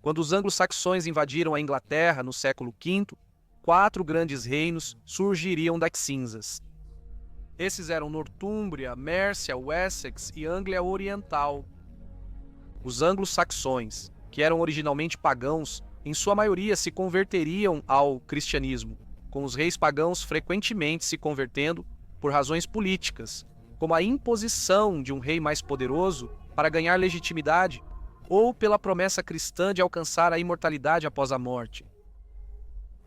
Quando os anglo-saxões invadiram a Inglaterra no século V, 4 grandes reinos surgiriam das cinzas. Esses eram Nortúmbria, Mércia, Wessex e Anglia Oriental. Os anglo-saxões, que eram originalmente pagãos, em sua maioria se converteriam ao cristianismo, com os reis pagãos frequentemente se convertendo por razões políticas, como a imposição de um rei mais poderoso para ganhar legitimidade, ou pela promessa cristã de alcançar a imortalidade após a morte.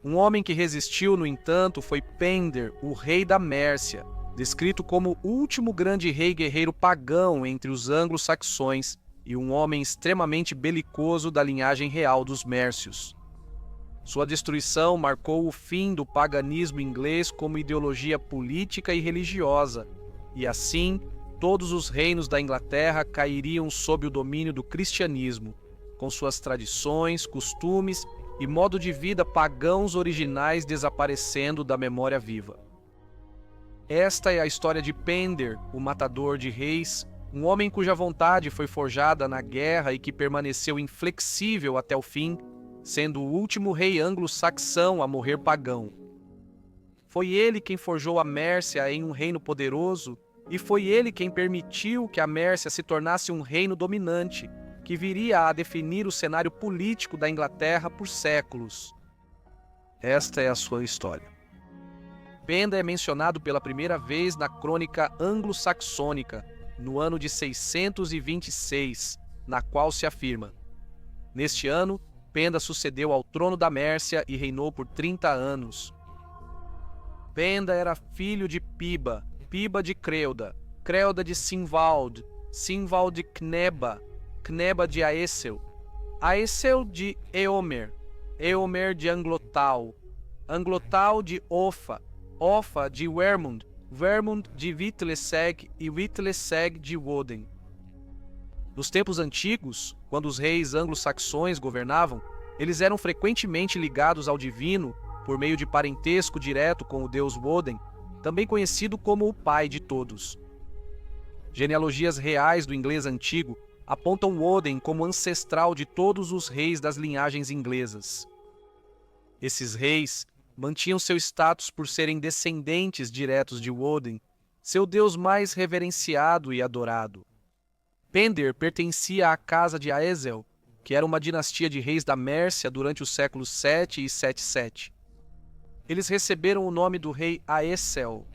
Um homem que resistiu, no entanto, foi Pender, o rei da Mércia, descrito como o último grande rei guerreiro pagão entre os anglo-saxões e um homem extremamente belicoso da linhagem real dos Mércios. Sua destruição marcou o fim do paganismo inglês como ideologia política e religiosa, e assim todos os reinos da Inglaterra cairiam sob o domínio do cristianismo, com suas tradições, costumes e modo de vida pagãos originais desaparecendo da memória viva. Esta é a história de Pender, o matador de reis, um homem cuja vontade foi forjada na guerra e que permaneceu inflexível até o fim, sendo o último rei anglo-saxão a morrer pagão. Foi ele quem forjou a Mércia em um reino poderoso, e foi ele quem permitiu que a Mércia se tornasse um reino dominante, que viria a definir o cenário político da Inglaterra por séculos. Esta é a sua história. Penda é mencionado pela primeira vez na crônica anglo-saxônica, no ano de 626, na qual se afirma: neste ano, Penda sucedeu ao trono da Mércia e reinou por 30 anos. Penda era filho de Piba, Piba de Creuda, Creuda de Sinwald, Sinwald de Cneba, Cneba de Aesel, Aesel de Eomer, Eomer de Anglotal, Anglotal de Offa, Offa de Wermund, Wermund de Witlesseg e Witlesseg de Woden. Nos tempos antigos, quando os reis anglo-saxões governavam, eles eram frequentemente ligados ao divino por meio de parentesco direto com o deus Woden, também conhecido como o pai de todos. Genealogias reais do inglês antigo apontam Woden como ancestral de todos os reis das linhagens inglesas. Esses reis mantinham seu status por serem descendentes diretos de Woden, seu deus mais reverenciado e adorado. Pender pertencia à casa de Aesel, que era uma dinastia de reis da Mércia durante os séculos 7 e 77. Eles receberam o nome do rei Aesel,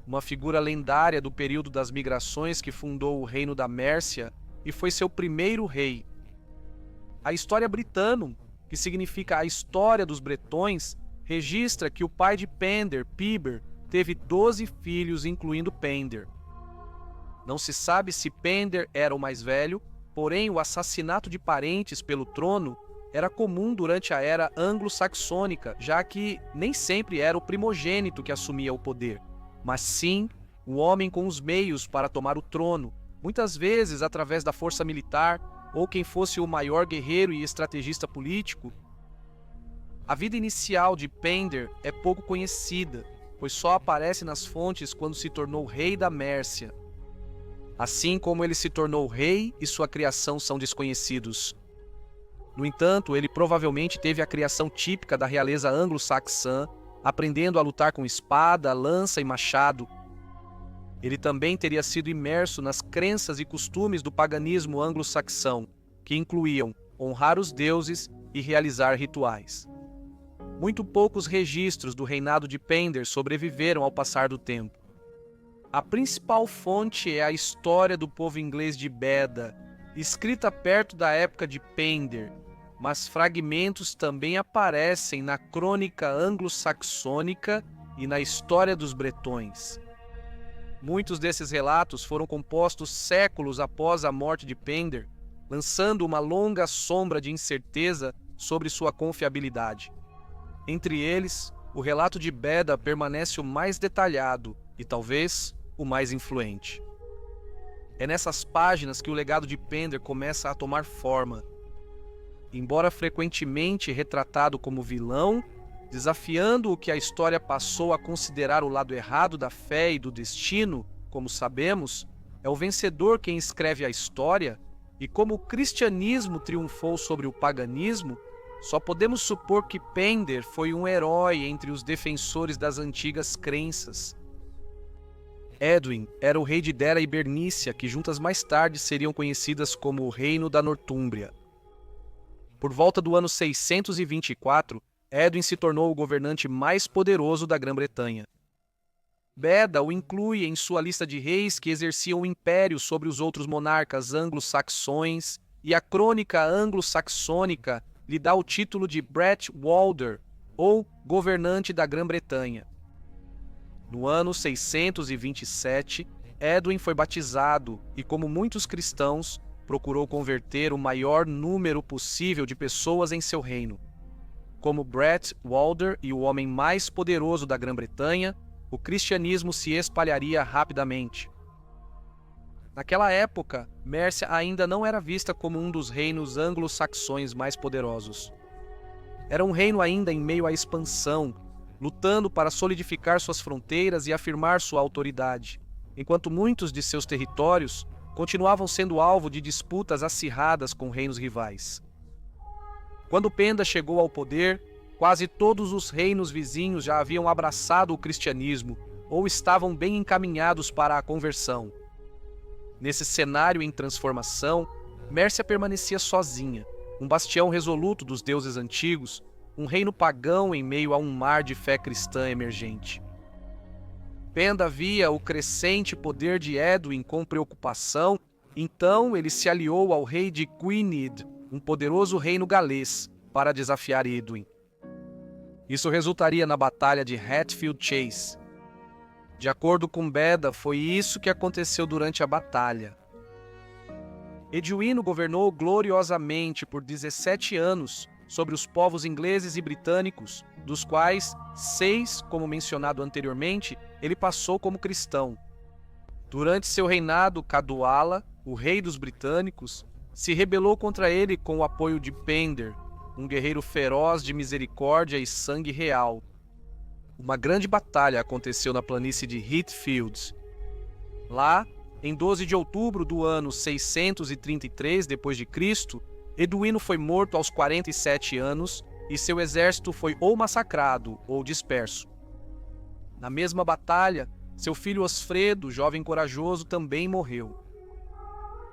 uma figura lendária do período das migrações que fundou o reino da Mércia e foi seu primeiro rei. A história Britannum, que significa a história dos bretões, registra que o pai de Pender, Piber, teve 12 filhos, incluindo Pender. Não se sabe se Pender era o mais velho, porém o assassinato de parentes pelo trono era comum durante a era anglo-saxônica, já que nem sempre era o primogênito que assumia o poder, mas sim o homem com os meios para tomar o trono, muitas vezes através da força militar ou quem fosse o maior guerreiro e estrategista político. A vida inicial de Pender é pouco conhecida, pois só aparece nas fontes quando se tornou rei da Mércia. Assim como ele se tornou rei e sua criação são desconhecidos. No entanto, ele provavelmente teve a criação típica da realeza anglo-saxã, aprendendo a lutar com espada, lança e machado. Ele também teria sido imerso nas crenças e costumes do paganismo anglo-saxão, que incluíam honrar os deuses e realizar rituais. Muito poucos registros do reinado de Pender sobreviveram ao passar do tempo. A principal fonte é a história do povo inglês de Beda, escrita perto da época de Pender, mas fragmentos também aparecem na crônica anglo-saxônica e na história dos bretões. Muitos desses relatos foram compostos séculos após a morte de Pender, lançando uma longa sombra de incerteza sobre sua confiabilidade. Entre eles, o relato de Beda permanece o mais detalhado e talvez o mais influente. É nessas páginas que o legado de Pender começa a tomar forma. Embora frequentemente retratado como vilão, desafiando o que a história passou a considerar o lado errado da fé e do destino, como sabemos, é o vencedor quem escreve a história. e como o cristianismo triunfou sobre o paganismo, só podemos supor que Pender foi um herói entre os defensores das antigas crenças. Edwin era o rei de Dera e Bernícia, que juntas mais tarde seriam conhecidas como o Reino da Nortúmbria. Por volta do ano 624, Edwin se tornou o governante mais poderoso da Grã-Bretanha. Beda o inclui em sua lista de reis que exerciam o império sobre os outros monarcas anglo-saxões, e a crônica anglo-saxônica lhe dá o título de Brett Walder, ou governante da Grã-Bretanha. No ano 627, Edwin foi batizado e, como muitos cristãos, procurou converter o maior número possível de pessoas em seu reino. Como Brett Walder e o homem mais poderoso da Grã-Bretanha, o cristianismo se espalharia rapidamente. Naquela época, Mércia ainda não era vista como um dos reinos anglo-saxões mais poderosos. Era um reino ainda em meio à expansão, lutando para solidificar suas fronteiras e afirmar sua autoridade, enquanto muitos de seus territórios continuavam sendo alvo de disputas acirradas com reinos rivais. Quando Penda chegou ao poder, quase todos os reinos vizinhos já haviam abraçado o cristianismo ou estavam bem encaminhados para a conversão. Nesse cenário em transformação, Mércia permanecia sozinha, um bastião resoluto dos deuses antigos, um reino pagão em meio a um mar de fé cristã emergente. Penda via o crescente poder de Edwin com preocupação, então ele se aliou ao rei de Gwynedd, um poderoso reino galês, para desafiar Edwin. Isso resultaria na Batalha de Hatfield Chase. De acordo com Beda, foi isso que aconteceu durante a batalha. Edwino governou gloriosamente por 17 anos sobre os povos ingleses e britânicos, dos quais 6, como mencionado anteriormente, ele passou como cristão. Durante seu reinado, Caduala, o rei dos britânicos, se rebelou contra ele com o apoio de Pender, um guerreiro feroz de misericórdia e sangue real. Uma grande batalha aconteceu na planície de Heathfield. Lá, em 12 de outubro do ano 633 d.C., Edwino foi morto aos 47 anos e seu exército foi ou massacrado ou disperso. Na mesma batalha, seu filho Osfredo, jovem corajoso, também morreu.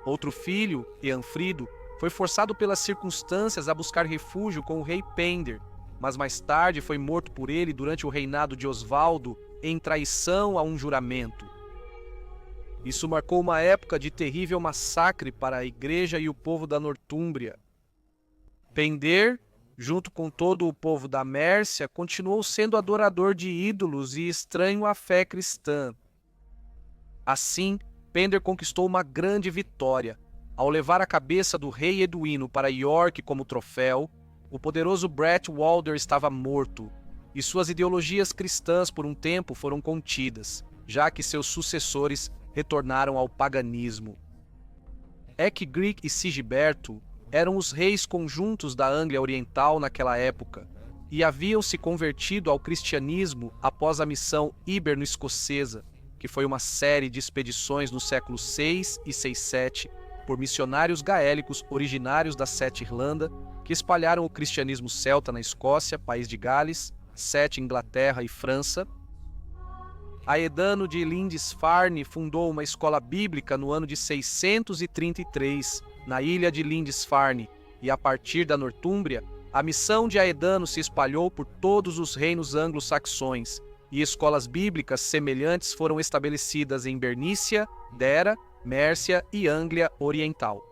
Outro filho, Eanfrido, foi forçado pelas circunstâncias a buscar refúgio com o rei Pender, mas mais tarde foi morto por ele durante o reinado de Osvaldo em traição a um juramento. Isso marcou uma época de terrível massacre para a igreja e o povo da Nortúmbria. Pender, junto com todo o povo da Mércia, continuou sendo adorador de ídolos e estranho à fé cristã. Assim, Pender conquistou uma grande vitória. Ao levar a cabeça do rei Edwino para York como troféu, o poderoso Brett Walder estava morto, e suas ideologias cristãs por um tempo foram contidas, já que seus sucessores retornaram ao paganismo. Ecgric e Sigiberto eram os reis conjuntos da Anglia Oriental naquela época, e haviam se convertido ao cristianismo após a missão hiberno-escocesa, que foi uma série de expedições no século VI e VI por missionários gaélicos originários da Sete Irlanda, que espalharam o cristianismo celta na Escócia, País de Gales, Sete, Inglaterra e França. Aedano de Lindisfarne fundou uma escola bíblica no ano de 633, na ilha de Lindisfarne, e a partir da Nortúmbria, a missão de Aedano se espalhou por todos os reinos anglo-saxões, e escolas bíblicas semelhantes foram estabelecidas em Bernícia, Dera, Mércia e Anglia Oriental.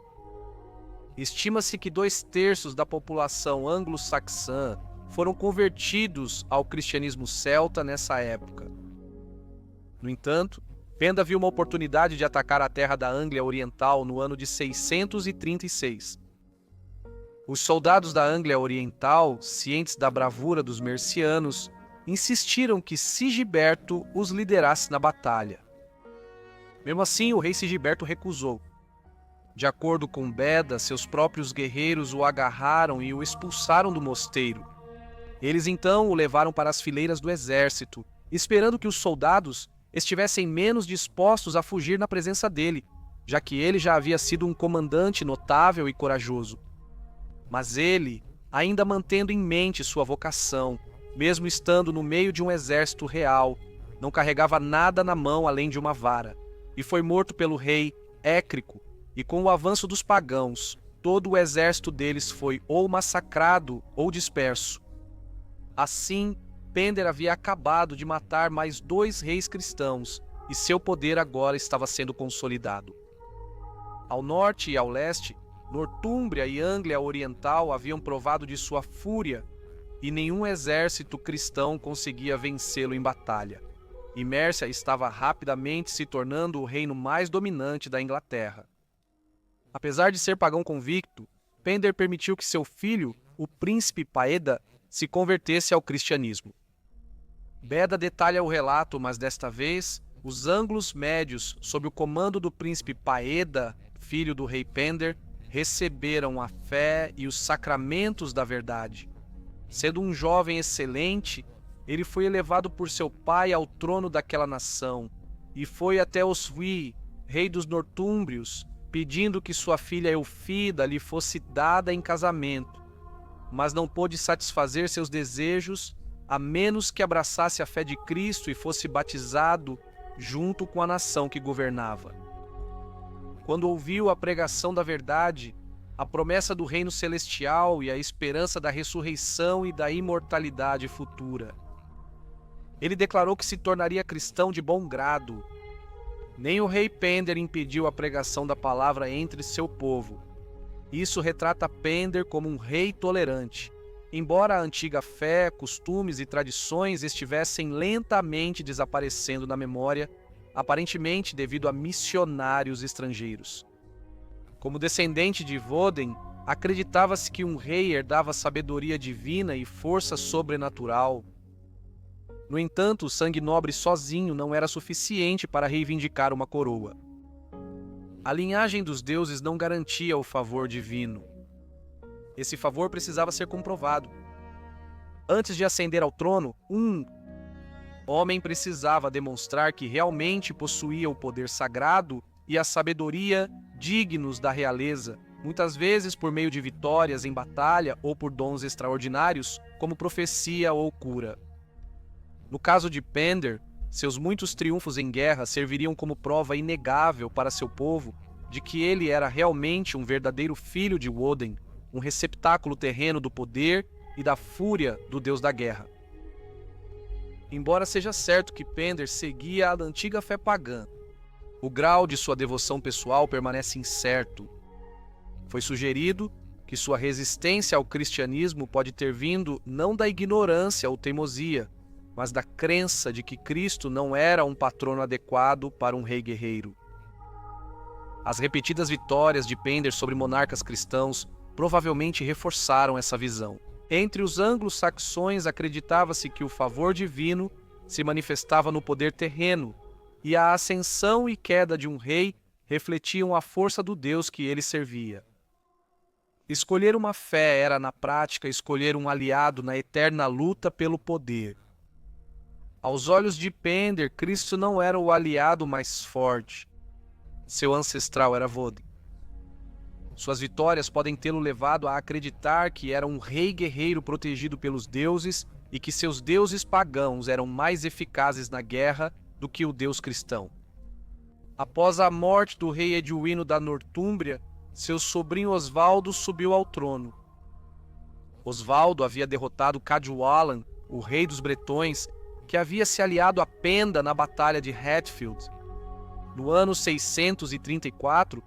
Estima-se que 2/3 da população anglo-saxã foram convertidos ao cristianismo celta nessa época. No entanto, Penda viu uma oportunidade de atacar a terra da Anglia Oriental no ano de 636. Os soldados da Anglia Oriental, cientes da bravura dos mercianos, insistiram que Sigiberto os liderasse na batalha. Mesmo assim, o rei Sigiberto recusou. De acordo com Beda, seus próprios guerreiros o agarraram e o expulsaram do mosteiro. Eles então o levaram para as fileiras do exército, esperando que os soldados estivessem menos dispostos a fugir na presença dele, já que ele já havia sido um comandante notável e corajoso. Mas ele, ainda mantendo em mente sua vocação, mesmo estando no meio de um exército real, não carregava nada na mão além de uma vara, e foi morto pelo rei Écrico, e com o avanço dos pagãos, todo o exército deles foi ou massacrado ou disperso. Assim, Pender havia acabado de matar mais 2 reis cristãos, e seu poder agora estava sendo consolidado. Ao norte e ao leste, Nortúmbria e Anglia Oriental haviam provado de sua fúria, e nenhum exército cristão conseguia vencê-lo em batalha. E Mércia estava rapidamente se tornando o reino mais dominante da Inglaterra. Apesar de ser pagão convicto, Pender permitiu que seu filho, o príncipe Paeda, se convertesse ao cristianismo. Beda detalha o relato, mas desta vez, os ângulos médios, sob o comando do príncipe Paeda, filho do rei Pender, receberam a fé e os sacramentos da verdade. Sendo um jovem excelente, ele foi elevado por seu pai ao trono daquela nação, e foi até Oswy, rei dos Nortúmbrios, pedindo que sua filha Elfida lhe fosse dada em casamento, mas não pôde satisfazer seus desejos a menos que abraçasse a fé de Cristo e fosse batizado junto com a nação que governava. Quando ouviu a pregação da verdade, a promessa do reino celestial e a esperança da ressurreição e da imortalidade futura, ele declarou que se tornaria cristão de bom grado. Nem o rei Pender impediu a pregação da palavra entre seu povo. Isso retrata Pender como um rei tolerante, embora a antiga fé, costumes e tradições estivessem lentamente desaparecendo na memória, aparentemente devido a missionários estrangeiros. Como descendente de Woden, acreditava-se que um rei herdava sabedoria divina e força sobrenatural. No entanto, o sangue nobre sozinho não era suficiente para reivindicar uma coroa. A linhagem dos deuses não garantia o favor divino. Esse favor precisava ser comprovado. Antes de ascender ao trono, um homem precisava demonstrar que realmente possuía o poder sagrado e a sabedoria dignos da realeza, muitas vezes por meio de vitórias em batalha ou por dons extraordinários, como profecia ou cura. No caso de Pender, seus muitos triunfos em guerra serviriam como prova inegável para seu povo de que ele era realmente um verdadeiro filho de Woden, um receptáculo terreno do poder e da fúria do deus da guerra. Embora seja certo que Pender seguia a antiga fé pagã, o grau de sua devoção pessoal permanece incerto. Foi sugerido que sua resistência ao cristianismo pode ter vindo não da ignorância ou teimosia, mas da crença de que Cristo não era um patrono adequado para um rei guerreiro. As repetidas vitórias de Pender sobre monarcas cristãos provavelmente reforçaram essa visão. Entre os anglo-saxões acreditava-se que o favor divino se manifestava no poder terreno, e a ascensão e queda de um rei refletiam a força do Deus que ele servia. Escolher uma fé era, na prática, escolher um aliado na eterna luta pelo poder. Aos olhos de Pender, Cristo não era o aliado mais forte. Seu ancestral era Woden. Suas vitórias podem tê-lo levado a acreditar que era um rei guerreiro protegido pelos deuses e que seus deuses pagãos eram mais eficazes na guerra do que o deus cristão. Após a morte do rei Edwino da Nortúmbria, seu sobrinho Osvaldo subiu ao trono. Osvaldo havia derrotado Cadwallon, o rei dos bretões, que havia se aliado a Penda na batalha de Hatfield. No ano 634,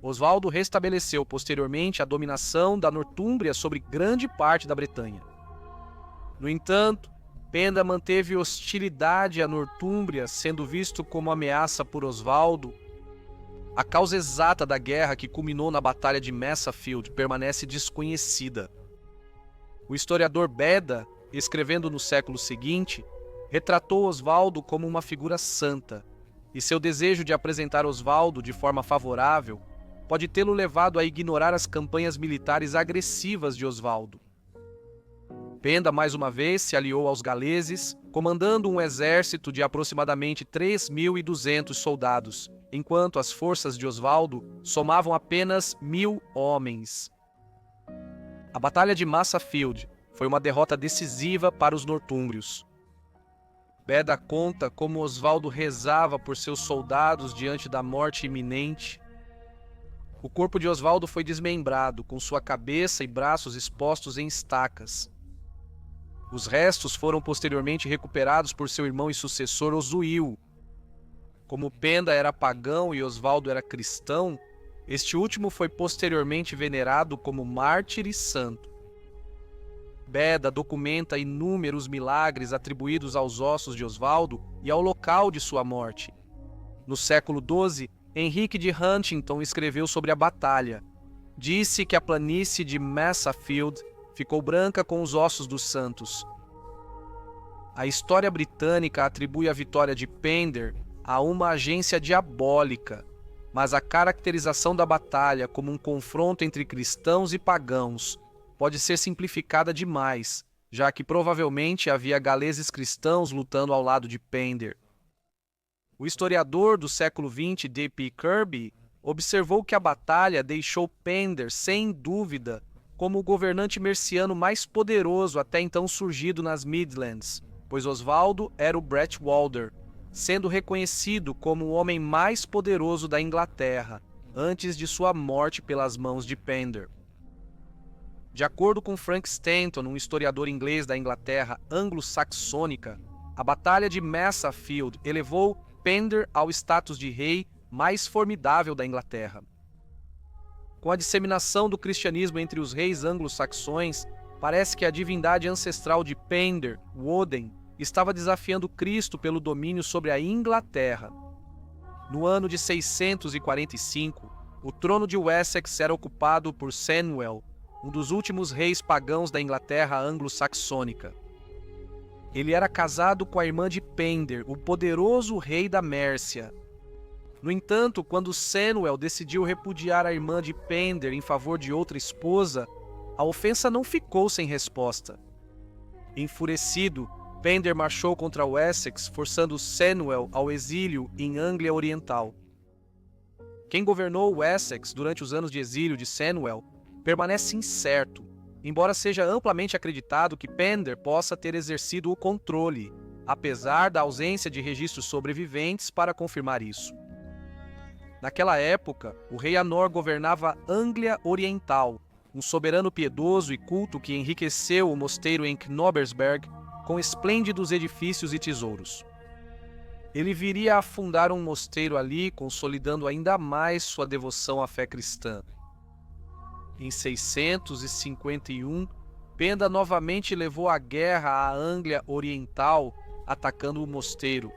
Osvaldo restabeleceu posteriormente a dominação da Nortúmbria sobre grande parte da Bretanha. No entanto, Penda manteve hostilidade à Nortúmbria, sendo visto como ameaça por Osvaldo. A causa exata da guerra que culminou na Batalha de Massafield permanece desconhecida. O historiador Beda, escrevendo no século seguinte, retratou Osvaldo como uma figura santa, e seu desejo de apresentar Osvaldo de forma favorável pode tê-lo levado a ignorar as campanhas militares agressivas de Osvaldo. Penda mais uma vez se aliou aos galeses, comandando um exército de aproximadamente 3.200 soldados, enquanto as forças de Osvaldo somavam apenas 1.000 homens. A Batalha de Massafield foi uma derrota decisiva para os nortúmbrios. Beda conta como Osvaldo rezava por seus soldados diante da morte iminente. O corpo de Osvaldo foi desmembrado, com sua cabeça e braços expostos em estacas. Os restos foram posteriormente recuperados por seu irmão e sucessor Osuil. Como Penda era pagão e Osvaldo era cristão, este último foi posteriormente venerado como mártir e santo. Beda documenta inúmeros milagres atribuídos aos ossos de Osvaldo e ao local de sua morte. No século XII, Henrique de Huntington escreveu sobre a batalha. Disse que a planície de Massafield ficou branca com os ossos dos santos. A história britânica atribui a vitória de Pender a uma agência diabólica, mas a caracterização da batalha como um confronto entre cristãos e pagãos pode ser simplificada demais, já que provavelmente havia galeses cristãos lutando ao lado de Pender. O historiador do século XX, D.P. Kirby, observou que a batalha deixou Pender, sem dúvida, como o governante merciano mais poderoso até então surgido nas Midlands, pois Osvaldo era o Bretwalder, sendo reconhecido como o homem mais poderoso da Inglaterra, antes de sua morte pelas mãos de Pender. De acordo com Frank Stanton, um historiador inglês da Inglaterra anglo-saxônica, a Batalha de Massafield elevou Pender ao status de rei mais formidável da Inglaterra. Com a disseminação do cristianismo entre os reis anglo-saxões, parece que a divindade ancestral de Pender, Woden, estava desafiando Cristo pelo domínio sobre a Inglaterra. No ano de 645, o trono de Wessex era ocupado por Cenwalh, um dos últimos reis pagãos da Inglaterra anglo-saxônica. Ele era casado com a irmã de Pender, o poderoso rei da Mércia. No entanto, quando Cenwalh decidiu repudiar a irmã de Pender em favor de outra esposa, a ofensa não ficou sem resposta. Enfurecido, Pender marchou contra Wessex, forçando Cenwalh ao exílio em Anglia Oriental. Quem governou Wessex durante os anos de exílio de Cenwalh permanece incerto, embora seja amplamente acreditado que Pender possa ter exercido o controle, apesar da ausência de registros sobreviventes para confirmar isso. Naquela época, o rei Anor governava Anglia Oriental, um soberano piedoso e culto que enriqueceu o mosteiro em Knobbersberg com esplêndidos edifícios e tesouros. Ele viria a fundar um mosteiro ali, consolidando ainda mais sua devoção à fé cristã. Em 651, Penda novamente levou a guerra à Anglia Oriental, atacando o mosteiro.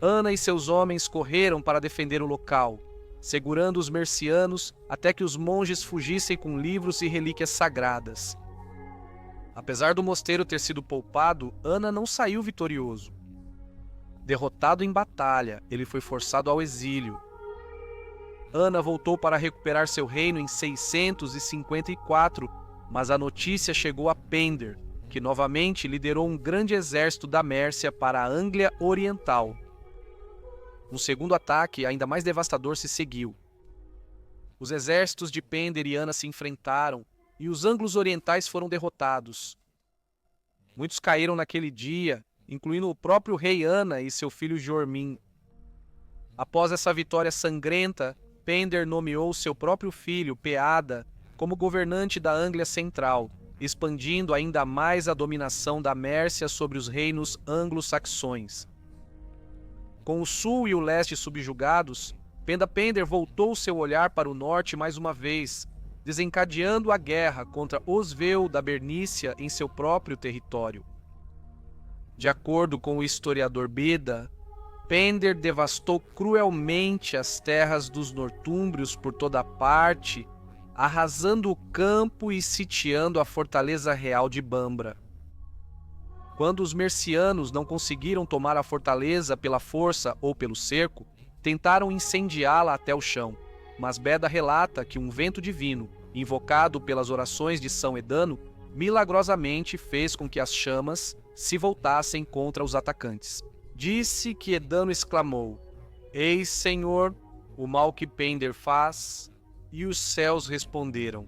Ana e seus homens correram para defender o local, segurando os mercianos até que os monges fugissem com livros e relíquias sagradas. Apesar do mosteiro ter sido poupado, Ana não saiu vitorioso. Derrotado em batalha, ele foi forçado ao exílio. Ana voltou para recuperar seu reino em 654, mas a notícia chegou a Pender, que novamente liderou um grande exército da Mércia para a Anglia Oriental. Um segundo ataque, ainda mais devastador, se seguiu. Os exércitos de Pender e Ana se enfrentaram, e os ângulos orientais foram derrotados. Muitos caíram naquele dia, incluindo o próprio rei Ana e seu filho Jormin. Após essa vitória sangrenta, Pender nomeou seu próprio filho, Peada, como governante da Anglia Central, expandindo ainda mais a dominação da Mércia sobre os reinos anglo-saxões. Com o sul e o leste subjugados, Penda-Pender voltou seu olhar para o norte mais uma vez, desencadeando a guerra contra Osvel da Bernícia em seu próprio território. De acordo com o historiador Beda, Pender devastou cruelmente as terras dos nortúmbrios por toda parte, arrasando o campo e sitiando a fortaleza real de Bambra. Quando os mercianos não conseguiram tomar a fortaleza pela força ou pelo cerco, tentaram incendiá-la até o chão, mas Beda relata que um vento divino, invocado pelas orações de São Edano, milagrosamente fez com que as chamas se voltassem contra os atacantes. Disse que Edano exclamou: "Eis, Senhor, o mal que Pender faz", e os céus responderam.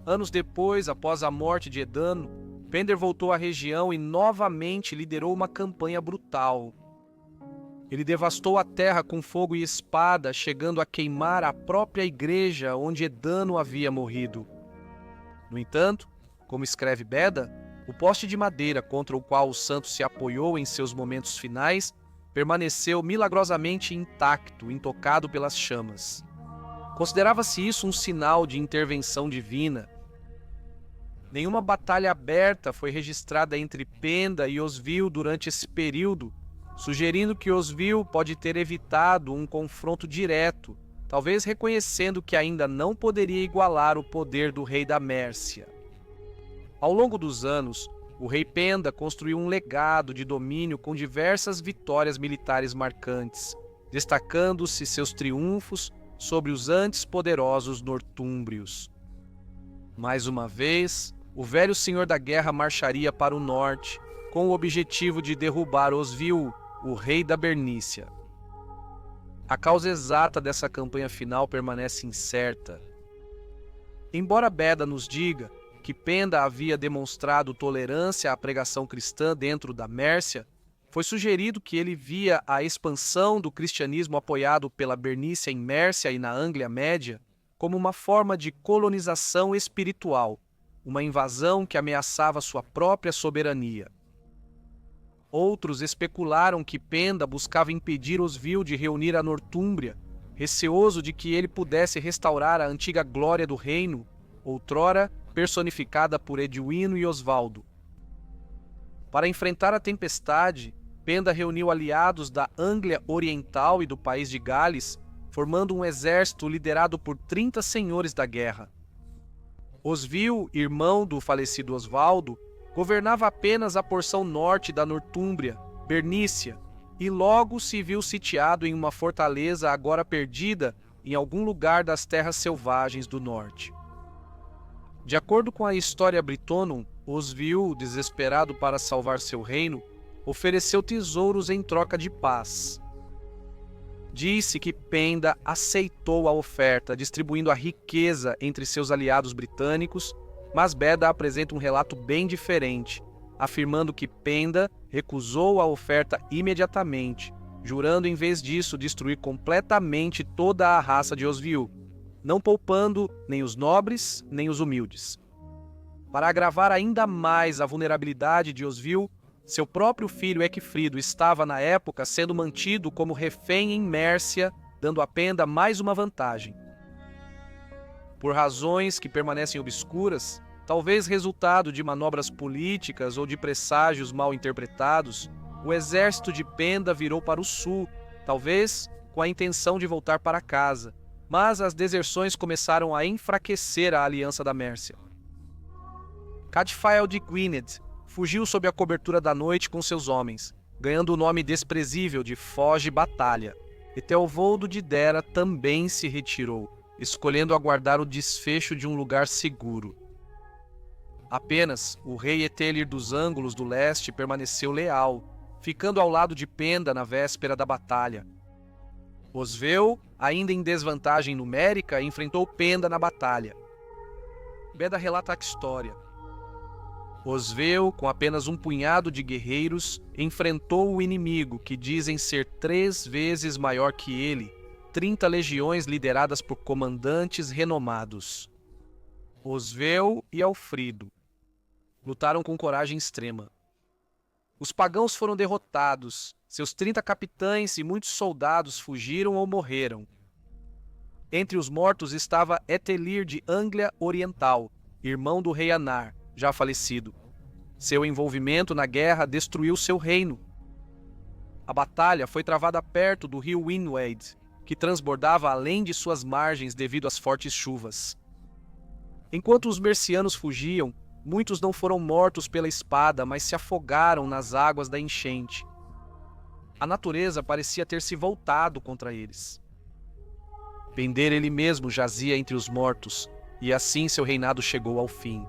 Anos depois, após a morte de Edano, Pender voltou à região e novamente liderou uma campanha brutal. Ele devastou a terra com fogo e espada, chegando a queimar a própria igreja onde Edano havia morrido. No entanto, como escreve Beda, o poste de madeira contra o qual o santo se apoiou em seus momentos finais permaneceu milagrosamente intacto, intocado pelas chamas. Considerava-se isso um sinal de intervenção divina. Nenhuma batalha aberta foi registrada entre Penda e Oswiu durante esse período, sugerindo que Oswiu pode ter evitado um confronto direto, talvez reconhecendo que ainda não poderia igualar o poder do rei da Mércia. Ao longo dos anos, o rei Penda construiu um legado de domínio com diversas vitórias militares marcantes, destacando-se seus triunfos sobre os antes poderosos nortúmbrios. Mais uma vez, o velho senhor da guerra marcharia para o norte, com o objetivo de derrubar Oswiu, o rei da Bernícia. A causa exata dessa campanha final permanece incerta. Embora Beda nos diga que Penda havia demonstrado tolerância à pregação cristã dentro da Mércia, foi sugerido que ele via a expansão do cristianismo apoiado pela Bernícia em Mércia e na Anglia Média como uma forma de colonização espiritual, uma invasão que ameaçava sua própria soberania. Outros especularam que Penda buscava impedir Oswiu de reunir a Nortúmbria, receoso de que ele pudesse restaurar a antiga glória do reino, outrora personificada por Edwino e Osvaldo. Para enfrentar a tempestade, Penda reuniu aliados da Anglia Oriental e do país de Gales, formando um exército liderado por 30 senhores da guerra. Oswiu, irmão do falecido Osvaldo, governava apenas a porção norte da Nortúmbria, Bernícia, e logo se viu sitiado em uma fortaleza agora perdida em algum lugar das terras selvagens do norte. De acordo com a Historia Brittonum, Oswiu, desesperado para salvar seu reino, ofereceu tesouros em troca de paz. Disse que Penda aceitou a oferta, distribuindo a riqueza entre seus aliados britânicos, mas Beda apresenta um relato bem diferente, afirmando que Penda recusou a oferta imediatamente, jurando em vez disso destruir completamente toda a raça de Oswiu, não poupando nem os nobres nem os humildes. Para agravar ainda mais a vulnerabilidade de Oswiu, seu próprio filho Ecfrido estava na época sendo mantido como refém em Mércia, dando a Penda mais uma vantagem. Por razões que permanecem obscuras, talvez resultado de manobras políticas ou de presságios mal interpretados, o exército de Penda virou para o sul, talvez com a intenção de voltar para casa, mas as deserções começaram a enfraquecer a aliança da Mércia. Cadfael de Gwynedd fugiu sob a cobertura da noite com seus homens, ganhando o nome desprezível de Foge Batalha. E Teovoldo de Dera também se retirou, escolhendo aguardar o desfecho de um lugar seguro. Apenas o rei Etelir dos Ângulos do Leste permaneceu leal, ficando ao lado de Penda na véspera da batalha. Osweu, ainda em desvantagem numérica, enfrentou Penda na batalha. Beda relata a história. Osweu, com apenas um punhado de guerreiros, enfrentou o inimigo, que dizem ser 3 vezes maior que ele, 30 legiões lideradas por comandantes renomados. Osweu e Alfrido lutaram com coragem extrema. Os pagãos foram derrotados, seus 30 capitães e muitos soldados fugiram ou morreram. Entre os mortos estava Etelir de Anglia Oriental, irmão do rei Anar, já falecido. Seu envolvimento na guerra destruiu seu reino. A batalha foi travada perto do rio Winwade, que transbordava além de suas margens devido às fortes chuvas. Enquanto os mercianos fugiam, muitos não foram mortos pela espada, mas se afogaram nas águas da enchente. A natureza parecia ter se voltado contra eles. Pender ele mesmo jazia entre os mortos, e assim seu reinado chegou ao fim.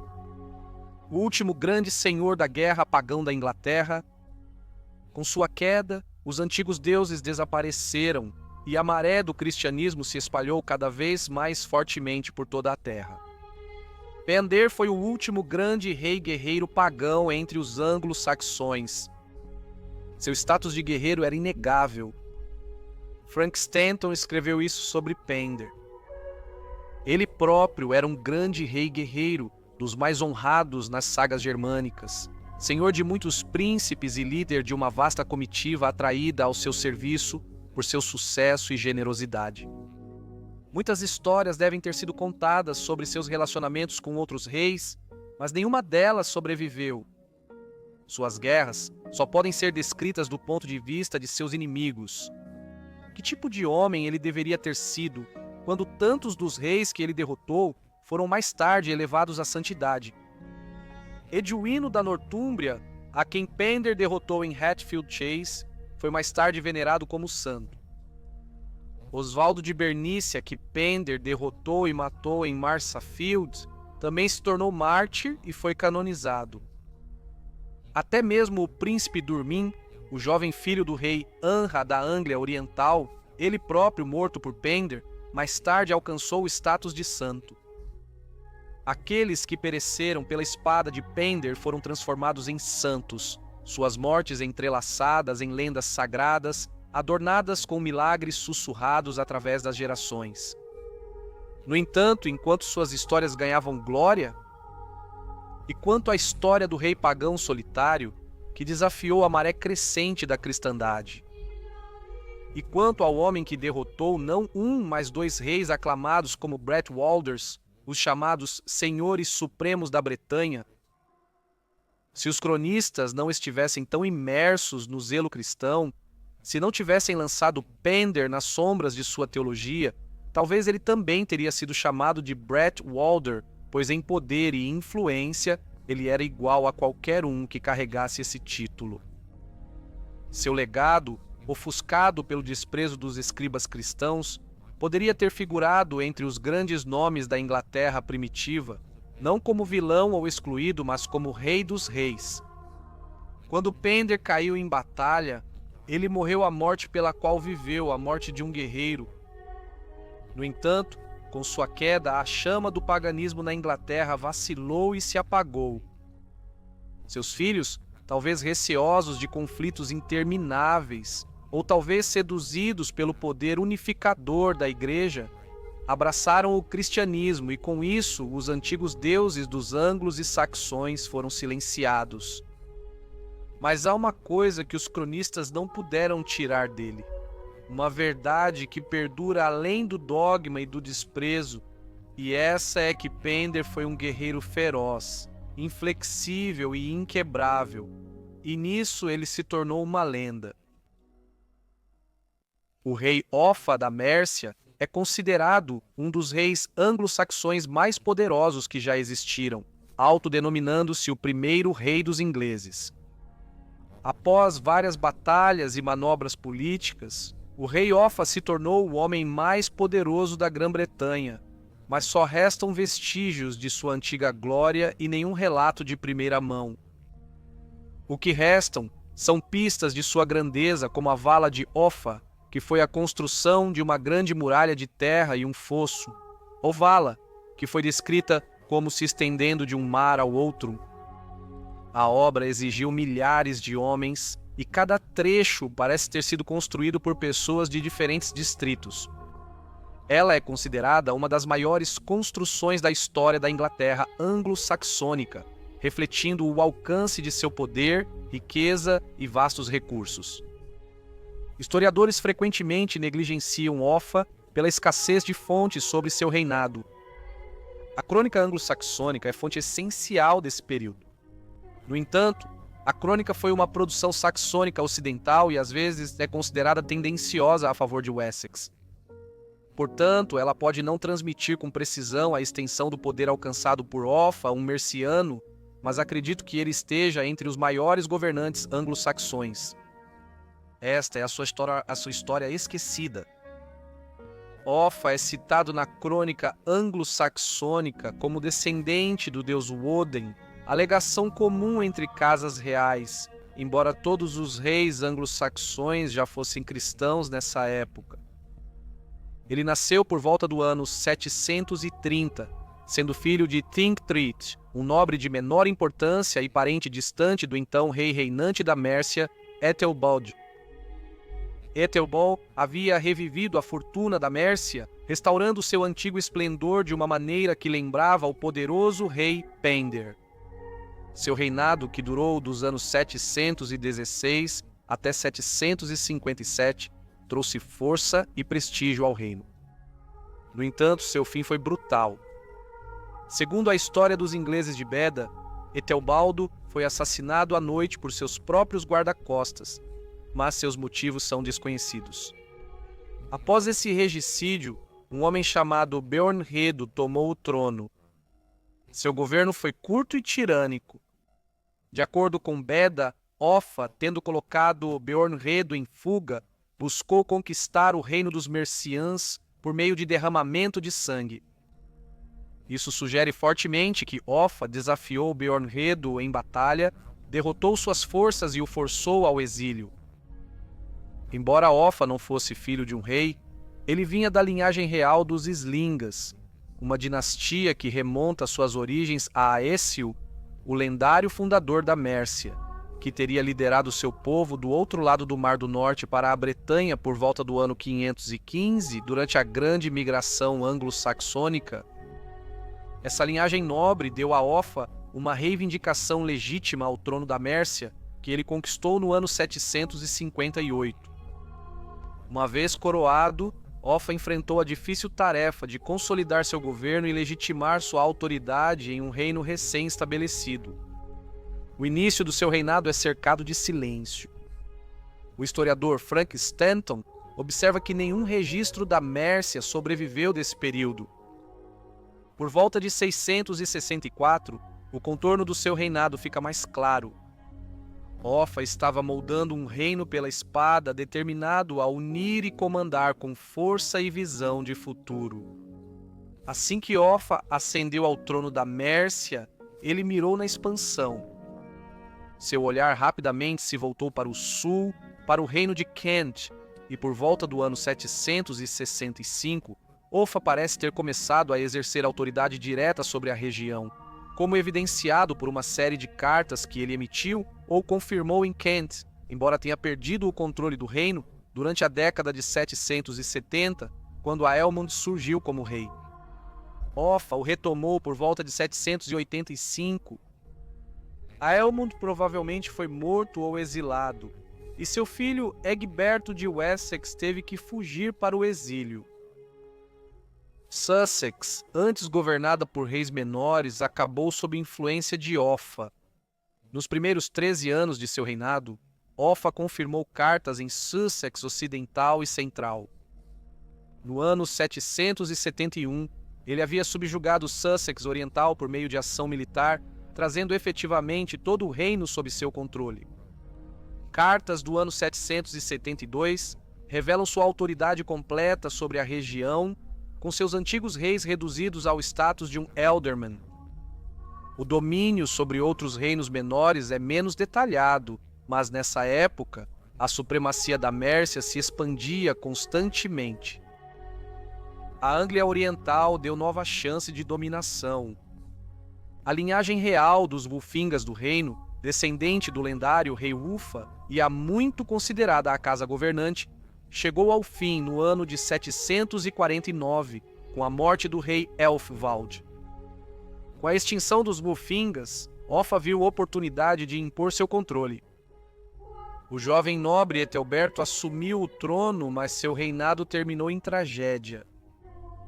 o último grande senhor da guerra pagão da Inglaterra. Com sua queda, os antigos deuses desapareceram e a maré do cristianismo se espalhou cada vez mais fortemente por toda a terra. Pender foi o último grande rei guerreiro pagão entre os anglo-saxões. Seu status de guerreiro era inegável. Frank Stanton escreveu isso sobre Pender. Ele próprio era um grande rei guerreiro, dos mais honrados nas sagas germânicas, senhor de muitos príncipes e líder de uma vasta comitiva atraída ao seu serviço por seu sucesso e generosidade. Muitas histórias devem ter sido contadas sobre seus relacionamentos com outros reis, mas nenhuma delas sobreviveu. Suas guerras só podem ser descritas do ponto de vista de seus inimigos. Que tipo de homem ele deveria ter sido quando tantos dos reis que ele derrotou foram mais tarde elevados à santidade? Edwino da Nortúmbria, a quem Pender derrotou em Hatfield Chase, foi mais tarde venerado como santo. Oswaldo de Bernícia, que Pender derrotou e matou em Marsafield, também se tornou mártir e foi canonizado. Até mesmo o príncipe Durmin, o jovem filho do rei Anra da Anglia Oriental, ele próprio morto por Pender, mais tarde alcançou o status de santo. Aqueles que pereceram pela espada de Pender foram transformados em santos, suas mortes entrelaçadas em lendas sagradas, adornadas com milagres sussurrados através das gerações. No entanto, enquanto suas histórias ganhavam glória, e quanto à história do rei pagão solitário, que desafiou a maré crescente da cristandade, e quanto ao homem que derrotou não um, mas dois reis aclamados como Brett Walders, os chamados Senhores Supremos da Bretanha, se os cronistas não estivessem tão imersos no zelo cristão, se não tivessem lançado Pender nas sombras de sua teologia, talvez ele também teria sido chamado de Brett Walder, pois em poder e influência ele era igual a qualquer um que carregasse esse título. Seu legado, ofuscado pelo desprezo dos escribas cristãos, poderia ter figurado entre os grandes nomes da Inglaterra primitiva, não como vilão ou excluído, mas como rei dos reis. Quando Pender caiu em batalha, ele morreu a morte pela qual viveu, a morte de um guerreiro. No entanto, com sua queda, a chama do paganismo na Inglaterra vacilou e se apagou. Seus filhos, talvez receosos de conflitos intermináveis, ou talvez seduzidos pelo poder unificador da Igreja, abraçaram o cristianismo e, com isso, os antigos deuses dos anglos e saxões foram silenciados. Mas há uma coisa que os cronistas não puderam tirar dele, uma verdade que perdura além do dogma e do desprezo, e essa é que Pender foi um guerreiro feroz, inflexível e inquebrável, e nisso ele se tornou uma lenda. O rei Offa da Mércia é considerado um dos reis anglo-saxões mais poderosos que já existiram, autodenominando-se o primeiro rei dos ingleses. Após várias batalhas e manobras políticas, o rei Offa se tornou o homem mais poderoso da Grã-Bretanha, mas só restam vestígios de sua antiga glória e nenhum relato de primeira mão. O que restam são pistas de sua grandeza, como a vala de Offa, que foi a construção de uma grande muralha de terra e um fosso, ou vala, que foi descrita como se estendendo de um mar ao outro. A obra exigiu milhares de homens e cada trecho parece ter sido construído por pessoas de diferentes distritos. Ela é considerada uma das maiores construções da história da Inglaterra anglo-saxônica, refletindo o alcance de seu poder, riqueza e vastos recursos. Historiadores frequentemente negligenciam Offa pela escassez de fontes sobre seu reinado. A crônica anglo-saxônica é fonte essencial desse período. No entanto, a crônica foi uma produção saxônica ocidental e às vezes é considerada tendenciosa a favor de Wessex. Portanto, ela pode não transmitir com precisão a extensão do poder alcançado por Offa, um merciano, mas acredito que ele esteja entre os maiores governantes anglo-saxões. Esta é a sua história esquecida. Offa é citado na crônica anglo-saxônica como descendente do deus Woden, alegação comum entre casas reais, embora todos os reis anglo-saxões já fossem cristãos nessa época. Ele nasceu por volta do ano 730, sendo filho de Thingthryth, um nobre de menor importância e parente distante do então rei reinante da Mércia, Ethelbald. Ethelbald havia revivido a fortuna da Mércia, restaurando seu antigo esplendor de uma maneira que lembrava o poderoso rei Pender. Seu reinado, que durou dos anos 716 até 757, trouxe força e prestígio ao reino. No entanto, seu fim foi brutal. Segundo a história dos ingleses de Beda, Eteobaldo foi assassinado à noite por seus próprios guarda-costas, mas seus motivos são desconhecidos. Após esse regicídio, um homem chamado Beornredo tomou o trono. Seu governo foi curto e tirânico. De acordo com Beda, Offa, tendo colocado Beornredo em fuga, buscou conquistar o reino dos Merciãs por meio de derramamento de sangue. Isso sugere fortemente que Offa desafiou Beornredo em batalha, derrotou suas forças e o forçou ao exílio. Embora Offa não fosse filho de um rei, ele vinha da linhagem real dos Islingas, uma dinastia que remonta suas origens a Aécio, o lendário fundador da Mércia, que teria liderado seu povo do outro lado do Mar do Norte para a Bretanha por volta do ano 515, durante a grande migração anglo-saxônica. Essa linhagem nobre deu a Offa uma reivindicação legítima ao trono da Mércia, que ele conquistou no ano 758. Uma vez coroado, Offa enfrentou a difícil tarefa de consolidar seu governo e legitimar sua autoridade em um reino recém-estabelecido. O início do seu reinado é cercado de silêncio. O historiador Frank Stanton observa que nenhum registro da Mércia sobreviveu desse período. Por volta de 664, o contorno do seu reinado fica mais claro. Offa estava moldando um reino pela espada determinado a unir e comandar com força e visão de futuro. Assim que Offa ascendeu ao trono da Mércia, ele mirou na expansão. Seu olhar rapidamente se voltou para o sul, para o reino de Kent, e por volta do ano 765, Offa parece ter começado a exercer autoridade direta sobre a região, como evidenciado por uma série de cartas que ele emitiu ou confirmou em Kent, embora tenha perdido o controle do reino durante a década de 770, quando Aelmund surgiu como rei. Offa o retomou por volta de 785. Aelmund provavelmente foi morto ou exilado, e seu filho Egberto de Wessex teve que fugir para o exílio. Sussex, antes governada por reis menores, acabou sob influência de Offa. Nos primeiros 13 anos de seu reinado, Offa confirmou cartas em Sussex Ocidental e Central. No ano 771, ele havia subjugado Sussex Oriental por meio de ação militar, trazendo efetivamente todo o reino sob seu controle. Cartas do ano 772 revelam sua autoridade completa sobre a região, com seus antigos reis reduzidos ao status de um ealdorman. O domínio sobre outros reinos menores é menos detalhado, mas nessa época, a supremacia da Mércia se expandia constantemente. A Anglia Oriental deu nova chance de dominação. A linhagem real dos Wulfingas do reino, descendente do lendário rei Wulfa e a muito considerada a casa governante, chegou ao fim no ano de 749, com a morte do rei Elfwald. Com a extinção dos Wulfingas, Offa viu oportunidade de impor seu controle. O jovem nobre Ethelberto assumiu o trono, mas seu reinado terminou em tragédia.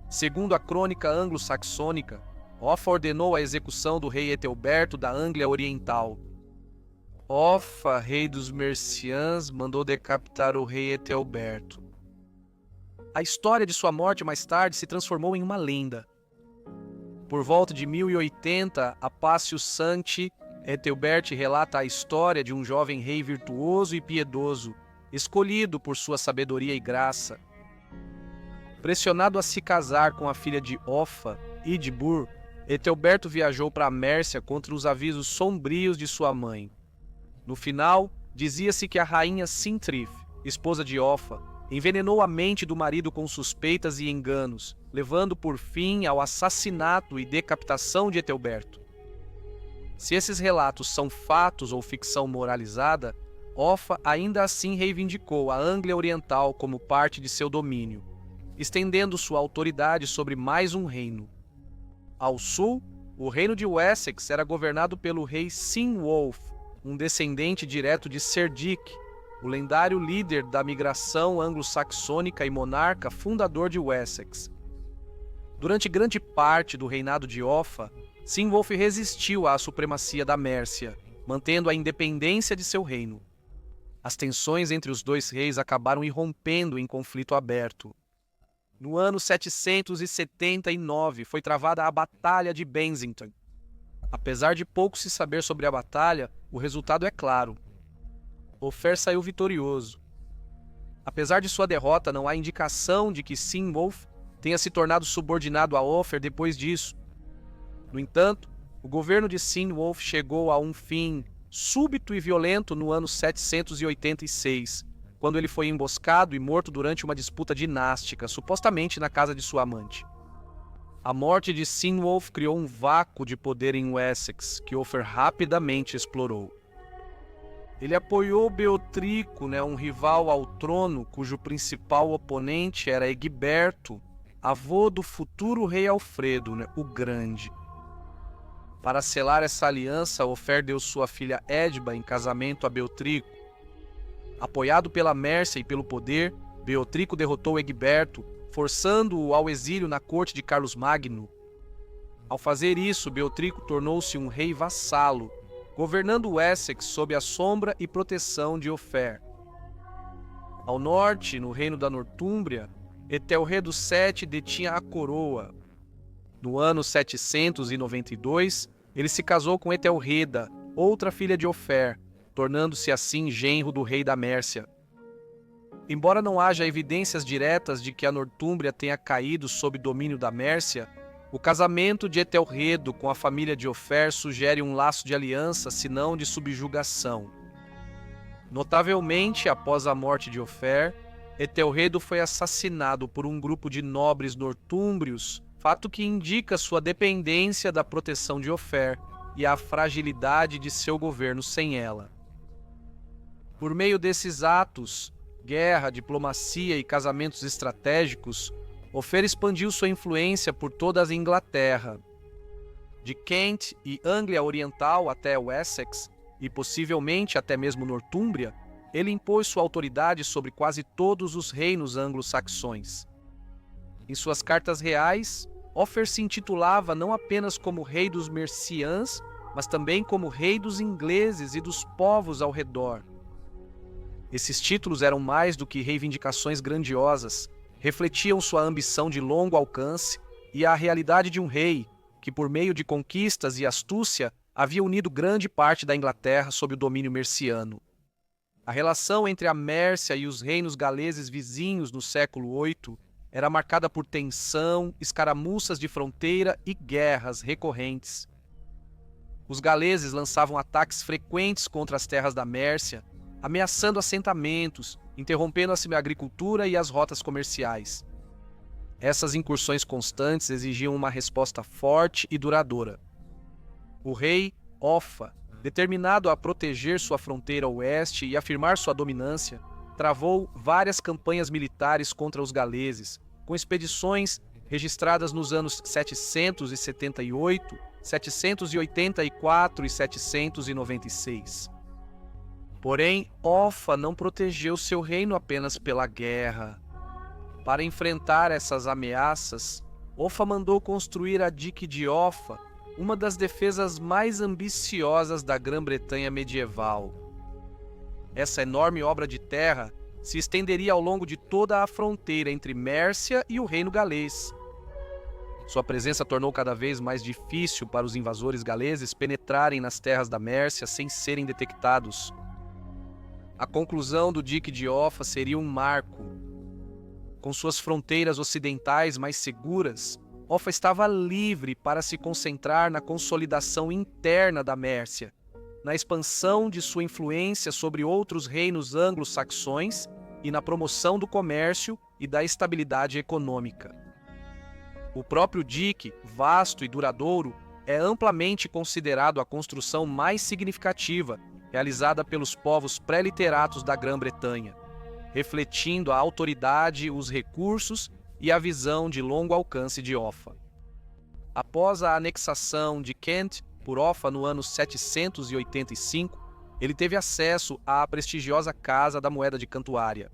Segundo a crônica anglo-saxônica, Offa ordenou a execução do rei Ethelberto da Anglia Oriental. Offa, rei dos Merciãs, mandou decapitar o rei Ethelberto. A história de sua morte mais tarde se transformou em uma lenda. Por volta de 1080, Apácio Santi, Ethelbert relata a história de um jovem rei virtuoso e piedoso, escolhido por sua sabedoria e graça. Pressionado a se casar com a filha de Offa, Idibur, Etelberto viajou para a Mércia contra os avisos sombrios de sua mãe. No final, dizia-se que a rainha Sintrif, esposa de Offa, envenenou a mente do marido com suspeitas e enganos, levando por fim ao assassinato e decapitação de Etelberto. Se esses relatos são fatos ou ficção moralizada, Offa ainda assim reivindicou a Anglia Oriental como parte de seu domínio, estendendo sua autoridade sobre mais um reino. Ao sul, o reino de Wessex era governado pelo rei Cynwulf, um descendente direto de Cerdic, o lendário líder da migração anglo-saxônica e monarca fundador de Wessex. Durante grande parte do reinado de Offa, Cynwulf resistiu à supremacia da Mércia, mantendo a independência de seu reino. As tensões entre os dois reis acabaram irrompendo em conflito aberto. No ano 779 foi travada a Batalha de Bensington. Apesar de pouco se saber sobre a batalha, o resultado é claro. Ofer saiu vitorioso. Apesar de sua derrota, não há indicação de que Cynwulf tenha se tornado subordinado a Ofer depois disso. No entanto, o governo de Cynwulf chegou a um fim súbito e violento no ano 786, quando ele foi emboscado e morto durante uma disputa dinástica, supostamente na casa de sua amante. A morte de Cynwulf criou um vácuo de poder em Wessex, que Ofer rapidamente explorou. Ele apoiou Beotrico, um rival ao trono, cujo principal oponente era Egberto, avô do futuro rei Alfredo, o Grande. Para selar essa aliança, Ofer deu sua filha Edba em casamento a Beotrico. Apoiado pela Mércia e pelo poder, Beotrico derrotou Egberto, forçando-o ao exílio na corte de Carlos Magno. Ao fazer isso, Beotrico tornou-se um rei vassalo, governando Wessex sob a sombra e proteção de Ofer. Ao norte, no reino da Nortúmbria, Etelredo VII detinha a coroa. No ano 792, ele se casou com Etelreda, outra filha de Ofer, tornando-se assim genro do rei da Mércia. Embora não haja evidências diretas de que a Nortúmbria tenha caído sob domínio da Mércia, o casamento de Etelredo com a família de Ofer sugere um laço de aliança, se não de subjugação. Notavelmente, após a morte de Ofer, Etelredo foi assassinado por um grupo de nobres nortúmbrios, fato que indica sua dependência da proteção de Ofer e a fragilidade de seu governo sem ela. Por meio desses atos, guerra, diplomacia e casamentos estratégicos, Ofer expandiu sua influência por toda a Inglaterra. De Kent e Anglia Oriental até Wessex, e possivelmente até mesmo Nortúmbria, ele impôs sua autoridade sobre quase todos os reinos anglo-saxões. Em suas cartas reais, Ofer se intitulava não apenas como rei dos Mercians, mas também como rei dos ingleses e dos povos ao redor. Esses títulos eram mais do que reivindicações grandiosas, refletiam sua ambição de longo alcance e a realidade de um rei que, por meio de conquistas e astúcia, havia unido grande parte da Inglaterra sob o domínio merciano. A relação entre a Mércia e os reinos galeses vizinhos no século VIII era marcada por tensão, escaramuças de fronteira e guerras recorrentes. Os galeses lançavam ataques frequentes contra as terras da Mércia, ameaçando assentamentos, interrompendo a agricultura e as rotas comerciais. Essas incursões constantes exigiam uma resposta forte e duradoura. O rei Offa, determinado a proteger sua fronteira oeste e afirmar sua dominância, travou várias campanhas militares contra os galeses, com expedições registradas nos anos 778, 784 e 796. Porém, Offa não protegeu seu reino apenas pela guerra. Para enfrentar essas ameaças, Offa mandou construir a dique de Offa, uma das defesas mais ambiciosas da Grã-Bretanha medieval. Essa enorme obra de terra se estenderia ao longo de toda a fronteira entre Mércia e o reino galês. Sua presença tornou cada vez mais difícil para os invasores galeses penetrarem nas terras da Mércia sem serem detectados. A conclusão do dique de Offa seria um marco. Com suas fronteiras ocidentais mais seguras, Offa estava livre para se concentrar na consolidação interna da Mércia, na expansão de sua influência sobre outros reinos anglo-saxões e na promoção do comércio e da estabilidade econômica. O próprio dique, vasto e duradouro, é amplamente considerado a construção mais significativa realizada pelos povos pré-literatos da Grã-Bretanha, refletindo a autoridade, os recursos e a visão de longo alcance de Offa. Após a anexação de Kent por Offa no ano 785, ele teve acesso à prestigiosa Casa da Moeda de Cantuária.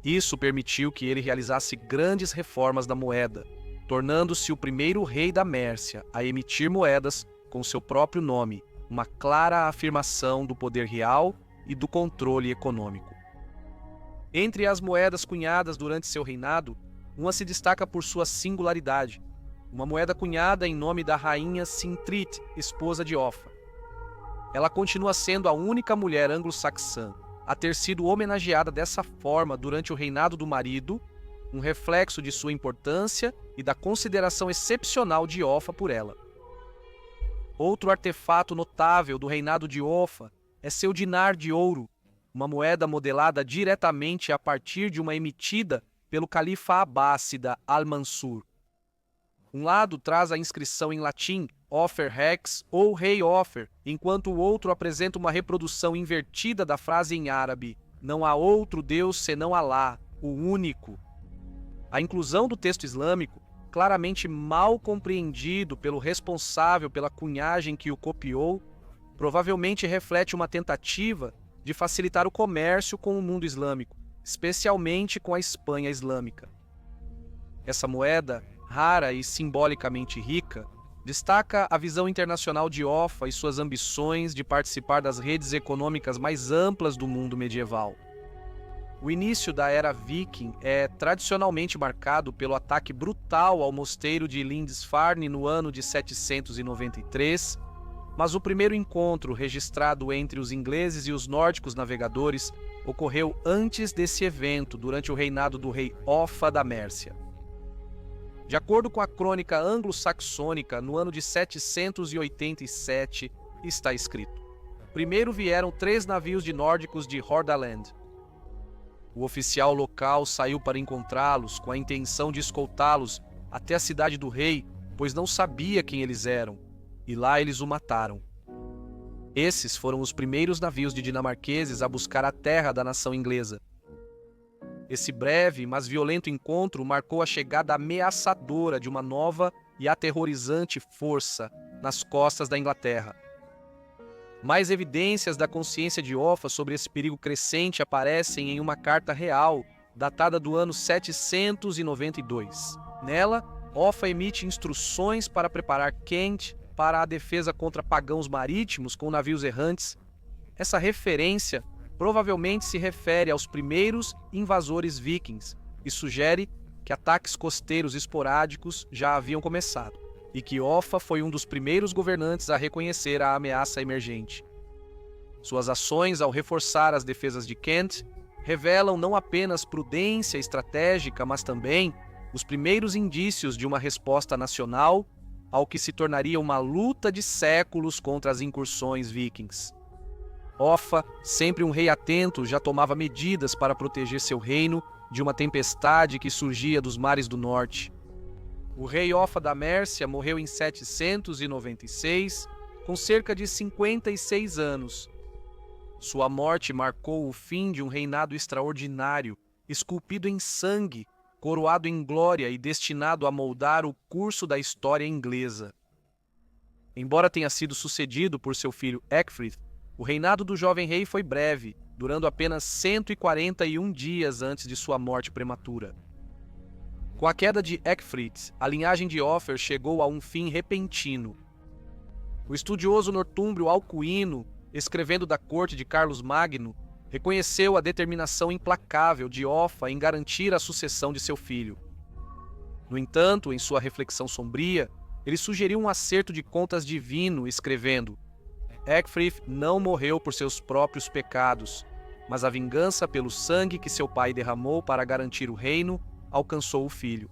Isso permitiu que ele realizasse grandes reformas da moeda, tornando-se o primeiro rei da Mércia a emitir moedas com seu próprio nome, uma clara afirmação do poder real e do controle econômico. Entre as moedas cunhadas durante seu reinado, uma se destaca por sua singularidade, uma moeda cunhada em nome da rainha Sintrit, esposa de Offa. Ela continua sendo a única mulher anglo-saxã a ter sido homenageada dessa forma durante o reinado do marido, um reflexo de sua importância e da consideração excepcional de Offa por ela. Outro artefato notável do reinado de Offa é seu dinar de ouro, uma moeda modelada diretamente a partir de uma emitida pelo califa abássida Al-Mansur. Um lado traz a inscrição em latim Offer Rex ou Rei Offer, enquanto o outro apresenta uma reprodução invertida da frase em árabe: não há outro Deus senão Alá, o único. A inclusão do texto islâmico, claramente mal compreendido pelo responsável pela cunhagem que o copiou, provavelmente reflete uma tentativa de facilitar o comércio com o mundo islâmico, especialmente com a Espanha islâmica. Essa moeda, rara e simbolicamente rica, destaca a visão internacional de Offa e suas ambições de participar das redes econômicas mais amplas do mundo medieval. O início da era viking é tradicionalmente marcado pelo ataque brutal ao mosteiro de Lindisfarne no ano de 793, mas o primeiro encontro registrado entre os ingleses e os nórdicos navegadores ocorreu antes desse evento, durante o reinado do rei Offa da Mércia. De acordo com a crônica anglo-saxônica, no ano de 787 está escrito: primeiro vieram 3 navios de nórdicos de Hordaland. O oficial local saiu para encontrá-los com a intenção de escoltá-los até a cidade do rei, pois não sabia quem eles eram, e lá eles o mataram. Esses foram os primeiros navios de dinamarqueses a buscar a terra da nação inglesa. Esse breve, mas violento encontro marcou a chegada ameaçadora de uma nova e aterrorizante força nas costas da Inglaterra. Mais evidências da consciência de Offa sobre esse perigo crescente aparecem em uma carta real, datada do ano 792. Nela, Offa emite instruções para preparar Kent para a defesa contra pagãos marítimos com navios errantes. Essa referência provavelmente se refere aos primeiros invasores vikings e sugere que ataques costeiros esporádicos já haviam começado, e que Offa foi um dos primeiros governantes a reconhecer a ameaça emergente. Suas ações ao reforçar as defesas de Kent revelam não apenas prudência estratégica, mas também os primeiros indícios de uma resposta nacional ao que se tornaria uma luta de séculos contra as incursões vikings. Offa, sempre um rei atento, já tomava medidas para proteger seu reino de uma tempestade que surgia dos mares do norte. O rei Offa da Mércia morreu em 796, com cerca de 56 anos. Sua morte marcou o fim de um reinado extraordinário, esculpido em sangue, coroado em glória e destinado a moldar o curso da história inglesa. Embora tenha sido sucedido por seu filho Ecgfrith, o reinado do jovem rei foi breve, durando apenas 141 dias antes de sua morte prematura. Com a queda de Ecgfrith, a linhagem de Offa chegou a um fim repentino. O estudioso nortúmbrio Alcuino, escrevendo da corte de Carlos Magno, reconheceu a determinação implacável de Offa em garantir a sucessão de seu filho. No entanto, em sua reflexão sombria, ele sugeriu um acerto de contas divino, escrevendo: Ecgfrith não morreu por seus próprios pecados, mas a vingança pelo sangue que seu pai derramou para garantir o reino alcançou o filho.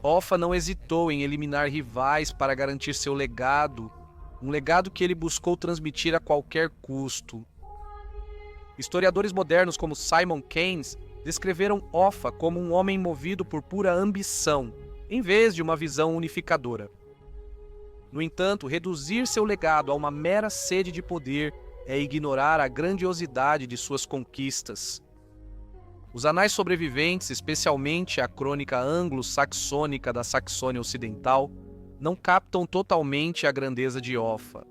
Offa não hesitou em eliminar rivais para garantir seu legado, um legado que ele buscou transmitir a qualquer custo. Historiadores modernos como Simon Keynes descreveram Offa como um homem movido por pura ambição, em vez de uma visão unificadora. No entanto, reduzir seu legado a uma mera sede de poder é ignorar a grandiosidade de suas conquistas. Os anais sobreviventes, especialmente a crônica anglo-saxônica da Saxônia Ocidental, não captam totalmente a grandeza de Offa.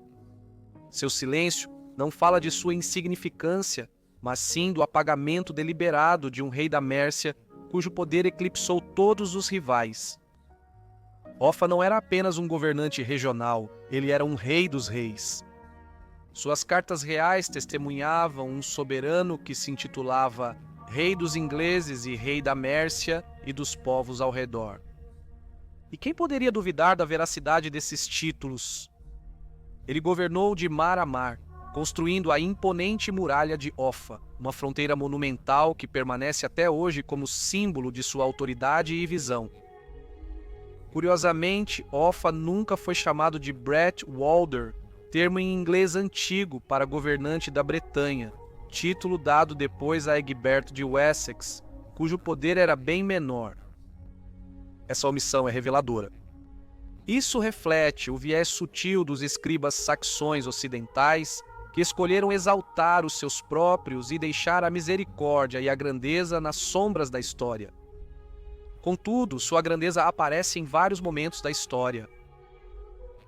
Seu silêncio não fala de sua insignificância, mas sim do apagamento deliberado de um rei da Mércia cujo poder eclipsou todos os rivais. Offa não era apenas um governante regional, ele era um rei dos reis. Suas cartas reais testemunhavam um soberano que se intitulava Rei dos ingleses e Rei da Mércia e dos povos ao redor. E quem poderia duvidar da veracidade desses títulos? Ele governou de mar a mar, construindo a imponente muralha de Offa, uma fronteira monumental que permanece até hoje como símbolo de sua autoridade e visão. Curiosamente, Offa nunca foi chamado de Bret Walder, termo em inglês antigo para governante da Bretanha, título dado depois a Egberto de Wessex, cujo poder era bem menor. Essa omissão é reveladora. Isso reflete o viés sutil dos escribas saxões ocidentais que escolheram exaltar os seus próprios e deixar a misericórdia e a grandeza nas sombras da história. Contudo, sua grandeza aparece em vários momentos da história.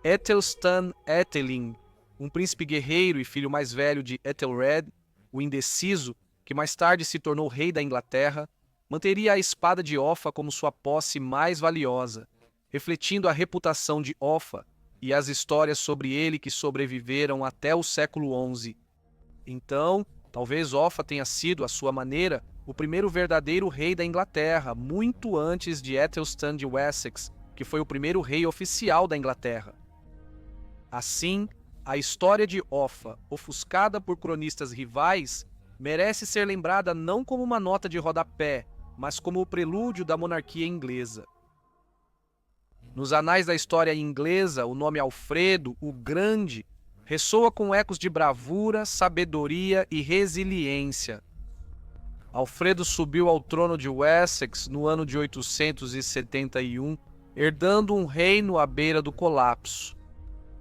Æthelstan Æthelin, um príncipe guerreiro e filho mais velho de Ethelred, o indeciso, que mais tarde se tornou rei da Inglaterra, manteria a espada de Offa como sua posse mais valiosa, refletindo a reputação de Offa e as histórias sobre ele que sobreviveram até o século XI. Então, talvez Offa tenha sido, à sua maneira, o primeiro verdadeiro rei da Inglaterra, muito antes de Æthelstan de Wessex, que foi o primeiro rei oficial da Inglaterra. Assim, a história de Offa, ofuscada por cronistas rivais, merece ser lembrada não como uma nota de rodapé, mas como o prelúdio da monarquia inglesa. Nos anais da história inglesa, o nome Alfredo, o Grande, ressoa com ecos de bravura, sabedoria e resiliência. Alfredo subiu ao trono de Wessex no ano de 871, herdando um reino à beira do colapso.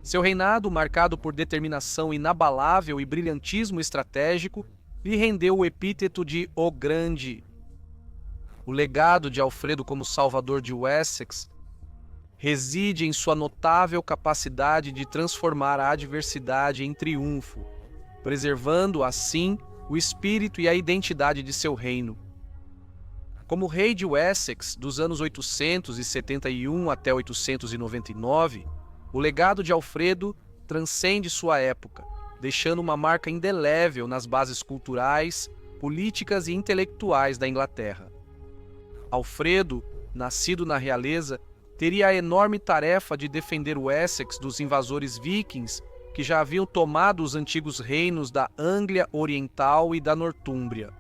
Seu reinado, marcado por determinação inabalável e brilhantismo estratégico, lhe rendeu o epíteto de O Grande. O legado de Alfredo como salvador de Wessex reside em sua notável capacidade de transformar a adversidade em triunfo, preservando, assim, o espírito e a identidade de seu reino. Como rei de Wessex, dos anos 871 até 899, o legado de Alfredo transcende sua época, deixando uma marca indelével nas bases culturais, políticas e intelectuais da Inglaterra. Alfredo, nascido na realeza, teria a enorme tarefa de defender Wessex dos invasores vikings que já haviam tomado os antigos reinos da Anglia Oriental e da Nortúmbria.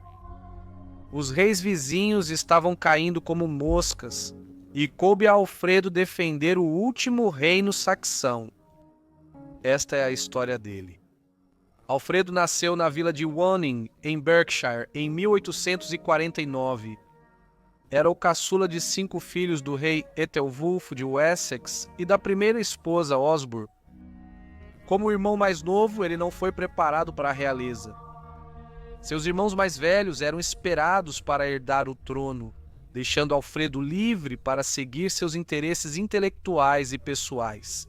Os reis vizinhos estavam caindo como moscas, e coube a Alfredo defender o último reino saxão. Esta é a história dele. Alfredo nasceu na vila de Wanning, em Berkshire, em 1849. Era o caçula de 5 filhos do rei Ethelwulf de Wessex e da primeira esposa Osburh. Como o irmão mais novo, ele não foi preparado para a realeza. Seus irmãos mais velhos eram esperados para herdar o trono, deixando Alfredo livre para seguir seus interesses intelectuais e pessoais.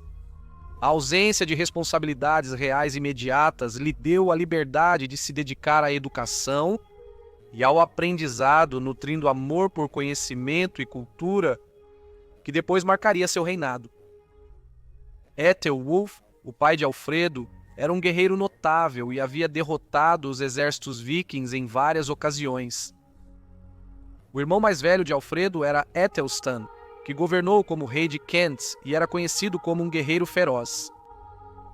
A ausência de responsabilidades reais imediatas lhe deu a liberdade de se dedicar à educação e ao aprendizado, nutrindo amor por conhecimento e cultura, que depois marcaria seu reinado. Ethelwulf, o pai de Alfredo, era um guerreiro notável e havia derrotado os exércitos vikings em várias ocasiões. O irmão mais velho de Alfredo era Æthelstan, que governou como rei de Kent e era conhecido como um guerreiro feroz.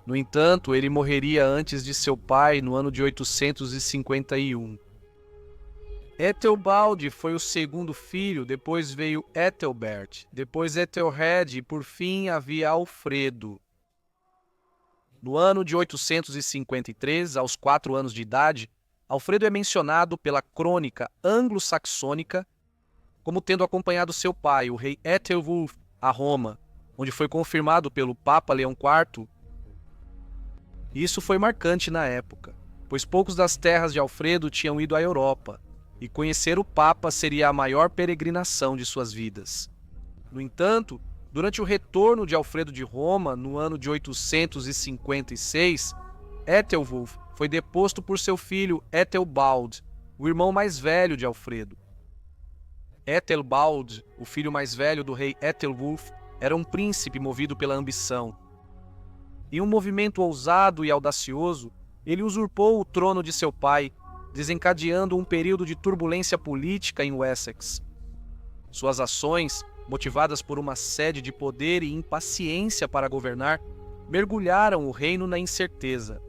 No entanto, ele morreria antes de seu pai no ano de 851. Ethelbald foi o segundo filho, depois veio Ethelbert, depois Ethelred e por fim havia Alfredo. No ano de 853, aos 4 anos de idade, Alfredo é mencionado pela crônica anglo-saxônica como tendo acompanhado seu pai, o rei Ethelwulf, a Roma, onde foi confirmado pelo Papa Leão IV. Isso foi marcante na época, pois poucos das terras de Alfredo tinham ido à Europa, e conhecer o Papa seria a maior peregrinação de suas vidas. No entanto, durante o retorno de Alfredo de Roma, no ano de 856, Ethelwulf foi deposto por seu filho Ethelbald, o irmão mais velho de Alfredo. Ethelbald, o filho mais velho do rei Ethelwulf, era um príncipe movido pela ambição. Em um movimento ousado e audacioso, ele usurpou o trono de seu pai, desencadeando um período de turbulência política em Wessex. Suas ações, motivadas por uma sede de poder e impaciência para governar, mergulharam o reino na incerteza.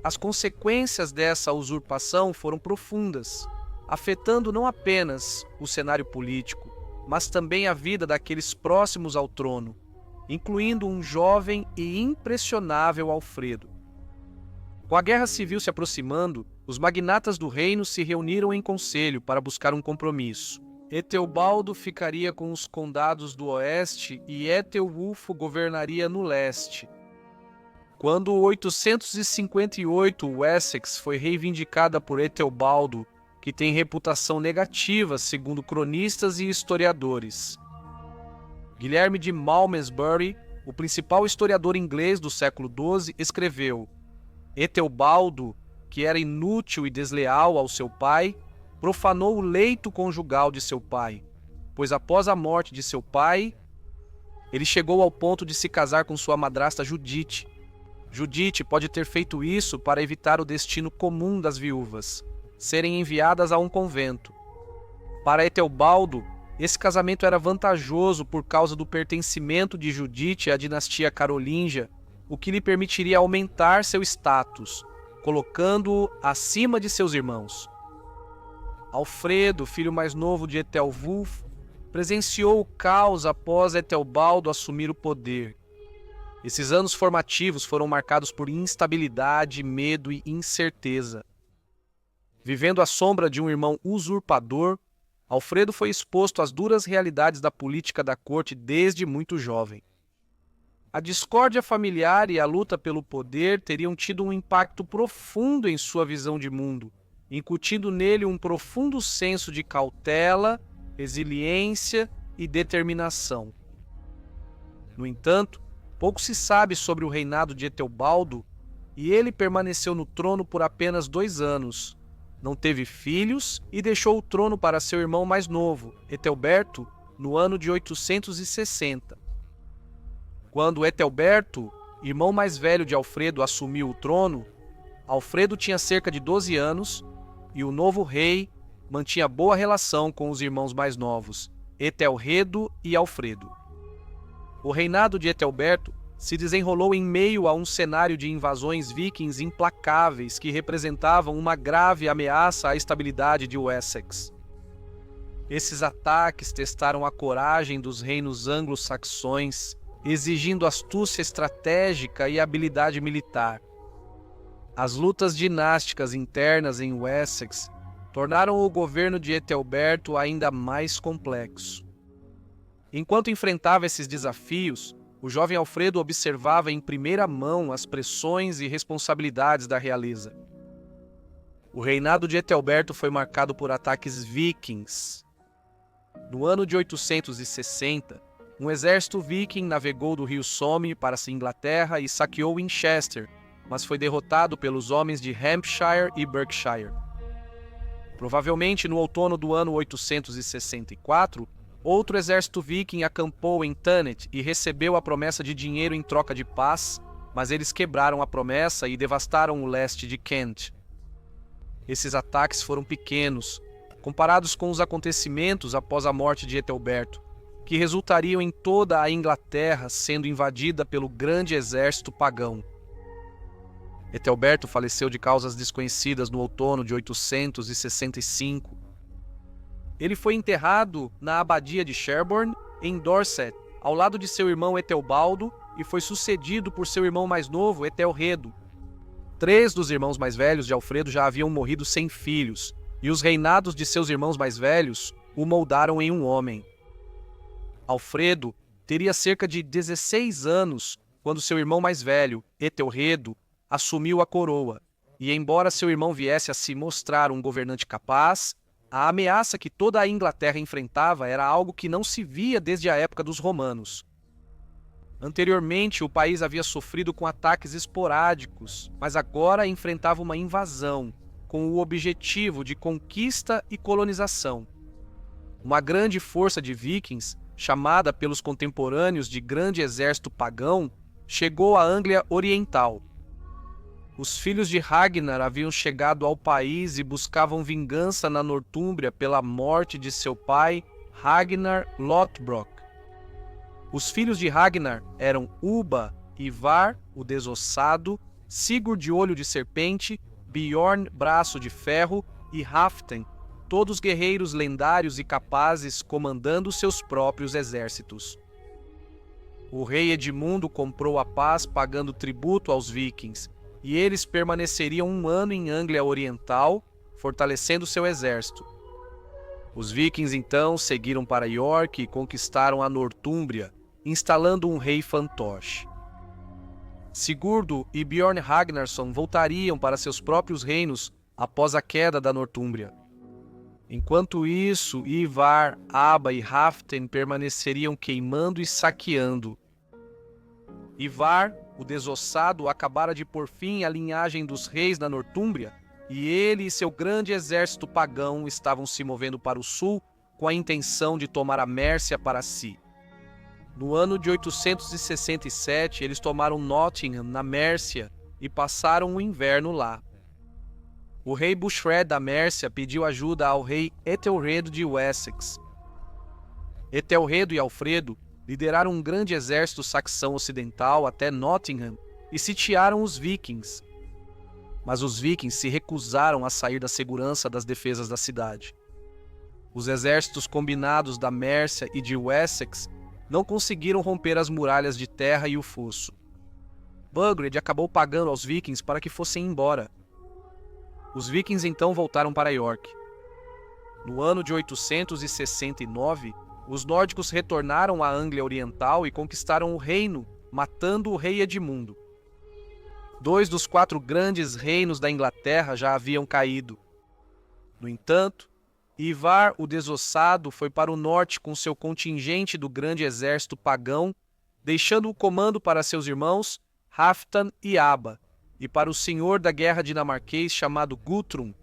As consequências dessa usurpação foram profundas, afetando não apenas o cenário político, mas também a vida daqueles próximos ao trono, incluindo um jovem e impressionável Alfredo. Com a guerra civil se aproximando, os magnatas do reino se reuniram em conselho para buscar um compromisso. Eteobaldo ficaria com os condados do oeste e Ethelwulfo governaria no leste. Quando 858 Wessex foi reivindicada por Eteobaldo, que tem reputação negativa segundo cronistas e historiadores. Guilherme de Malmesbury, o principal historiador inglês do século XII, escreveu: Eteobaldo, que era inútil e desleal ao seu pai, profanou o leito conjugal de seu pai, pois após a morte de seu pai, ele chegou ao ponto de se casar com sua madrasta Judite. Judite pode ter feito isso para evitar o destino comum das viúvas, serem enviadas a um convento. Para Eteobaldo, esse casamento era vantajoso por causa do pertencimento de Judite à dinastia carolíngia, o que lhe permitiria aumentar seu status, colocando-o acima de seus irmãos. Alfredo, filho mais novo de Ethelwulf, presenciou o caos após Eteobaldo assumir o poder. Esses anos formativos foram marcados por instabilidade, medo e incerteza. Vivendo à sombra de um irmão usurpador, Alfredo foi exposto às duras realidades da política da corte desde muito jovem. A discórdia familiar e a luta pelo poder teriam tido um impacto profundo em sua visão de mundo, incutindo nele um profundo senso de cautela, resiliência e determinação. No entanto, pouco se sabe sobre o reinado de Eteobaldo e ele permaneceu no trono por apenas 2 anos. Não teve filhos e deixou o trono para seu irmão mais novo, Ethelberto, no ano de 860. Quando Ethelberto, irmão mais velho de Alfredo, assumiu o trono, Alfredo tinha cerca de 12 anos e o novo rei mantinha boa relação com os irmãos mais novos, Ethelredo e Alfredo. O reinado de Ethelberto se desenrolou em meio a um cenário de invasões vikings implacáveis que representavam uma grave ameaça à estabilidade de Wessex. Esses ataques testaram a coragem dos reinos anglo-saxões, exigindo astúcia estratégica e habilidade militar. As lutas dinásticas internas em Wessex tornaram o governo de Ethelberto ainda mais complexo. Enquanto enfrentava esses desafios, o jovem Alfredo observava em primeira mão as pressões e responsabilidades da realeza. O reinado de Ethelberto foi marcado por ataques vikings. No ano de 860, um exército viking navegou do rio Somme para a Inglaterra e saqueou Winchester, mas foi derrotado pelos homens de Hampshire e Berkshire. Provavelmente no outono do ano 864, outro exército viking acampou em Thanet e recebeu a promessa de dinheiro em troca de paz, mas eles quebraram a promessa e devastaram o leste de Kent. Esses ataques foram pequenos, comparados com os acontecimentos após a morte de Ethelberto, que resultariam em toda a Inglaterra sendo invadida pelo grande exército pagão. Ethelberto faleceu de causas desconhecidas no outono de 865, Ele foi enterrado na abadia de Sherborne, em Dorset, ao lado de seu irmão Etelbaldo, e foi sucedido por seu irmão mais novo, Etelredo. 3 dos irmãos mais velhos de Alfredo já haviam morrido sem filhos, e os reinados de seus irmãos mais velhos o moldaram em um homem. Alfredo teria cerca de 16 anos quando seu irmão mais velho, Etelredo, assumiu a coroa, e embora seu irmão viesse a se mostrar um governante capaz, a ameaça que toda a Inglaterra enfrentava era algo que não se via desde a época dos romanos. Anteriormente, o país havia sofrido com ataques esporádicos, mas agora enfrentava uma invasão, com o objetivo de conquista e colonização. Uma grande força de vikings, chamada pelos contemporâneos de Grande Exército Pagão, chegou à Anglia Oriental. Os filhos de Ragnar haviam chegado ao país e buscavam vingança na Nortúmbria pela morte de seu pai, Ragnar Lothbrok. Os filhos de Ragnar eram Ubba, Ivar, o Desossado, Sigurd Olho de Serpente, Bjorn Braço de Ferro e Halfdan, todos guerreiros lendários e capazes comandando seus próprios exércitos. O rei Edmundo comprou a paz pagando tributo aos vikings, e eles permaneceriam 1 ano em Anglia Oriental, fortalecendo seu exército. Os vikings então seguiram para York e conquistaram a Nortúmbria, instalando um rei fantoche. Sigurdo e Bjorn Ragnarsson voltariam para seus próprios reinos após a queda da Nortúmbria. Enquanto isso, Ivar, Abba e Halfdan permaneceriam queimando e saqueando. Ivar, o Desossado, acabara de pôr fim à linhagem dos reis da Nortúmbria, e ele e seu grande exército pagão estavam se movendo para o sul com a intenção de tomar a Mércia para si. No ano de 867, eles tomaram Nottingham, na Mércia, e passaram o inverno lá. O rei Buthred da Mércia pediu ajuda ao rei Etelredo de Wessex. Etelredo e Alfredo lideraram um grande exército saxão ocidental até Nottingham e sitiaram os vikings. Mas os vikings se recusaram a sair da segurança das defesas da cidade. Os exércitos combinados da Mércia e de Wessex não conseguiram romper as muralhas de terra e o fosso. Bugred acabou pagando aos vikings para que fossem embora. Os vikings então voltaram para York. No ano de 869, os nórdicos retornaram à Anglia Oriental e conquistaram o reino, matando o rei Edmundo. 2 dos 4 grandes reinos da Inglaterra já haviam caído. No entanto, Ivar, o Desossado, foi para o norte com seu contingente do grande exército pagão, deixando o comando para seus irmãos Halfdan e Abba, e para o senhor da guerra dinamarquês chamado Guthrum.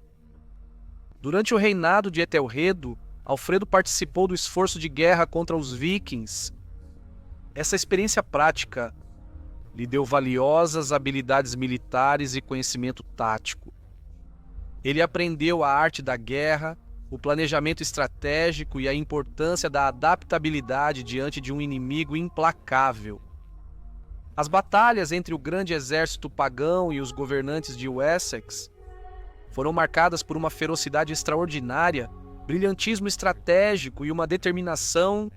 Durante o reinado de Etelredo, Alfredo participou do esforço de guerra contra os vikings. Essa experiência prática lhe deu valiosas habilidades militares e conhecimento tático. Ele aprendeu a arte da guerra, o planejamento estratégico e a importância da adaptabilidade diante de um inimigo implacável. As batalhas entre o grande exército pagão e os governantes de Wessex foram marcadas por uma ferocidade extraordinária, brilhantismo estratégico e uma determinação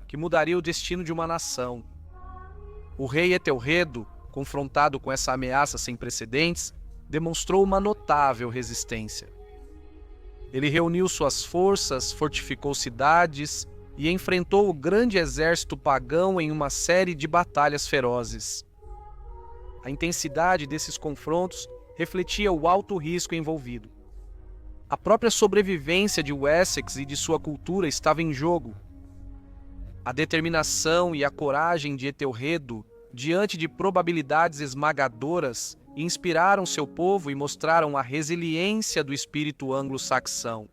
que mudaria o destino de uma nação. O rei Etelredo, confrontado com essa ameaça sem precedentes, demonstrou uma notável resistência. Ele reuniu suas forças, fortificou cidades e enfrentou o grande exército pagão em uma série de batalhas ferozes. A intensidade desses confrontos refletia o alto risco envolvido. A própria sobrevivência de Wessex e de sua cultura estava em jogo. A determinação e a coragem de Etelredo, diante de probabilidades esmagadoras, inspiraram seu povo e mostraram a resiliência do espírito anglo-saxão.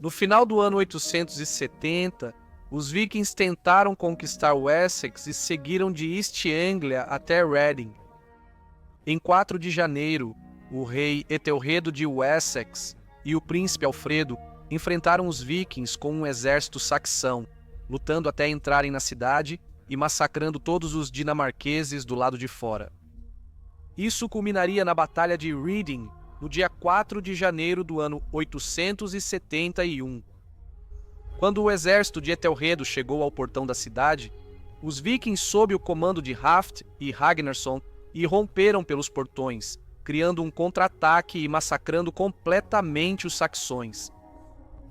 No final do ano 870, os vikings tentaram conquistar Wessex e seguiram de East Anglia até Reading. Em 4 de janeiro, o rei Etelredo de Wessex e o príncipe Alfredo enfrentaram os vikings com um exército saxão, lutando até entrarem na cidade e massacrando todos os dinamarqueses do lado de fora. Isso culminaria na Batalha de Reading, no dia 4 de janeiro do ano 871, Quando o exército de Ethelredo chegou ao portão da cidade, os vikings, sob o comando de Haft e Ragnarsson, irromperam pelos portões, criando um contra-ataque e massacrando completamente os saxões.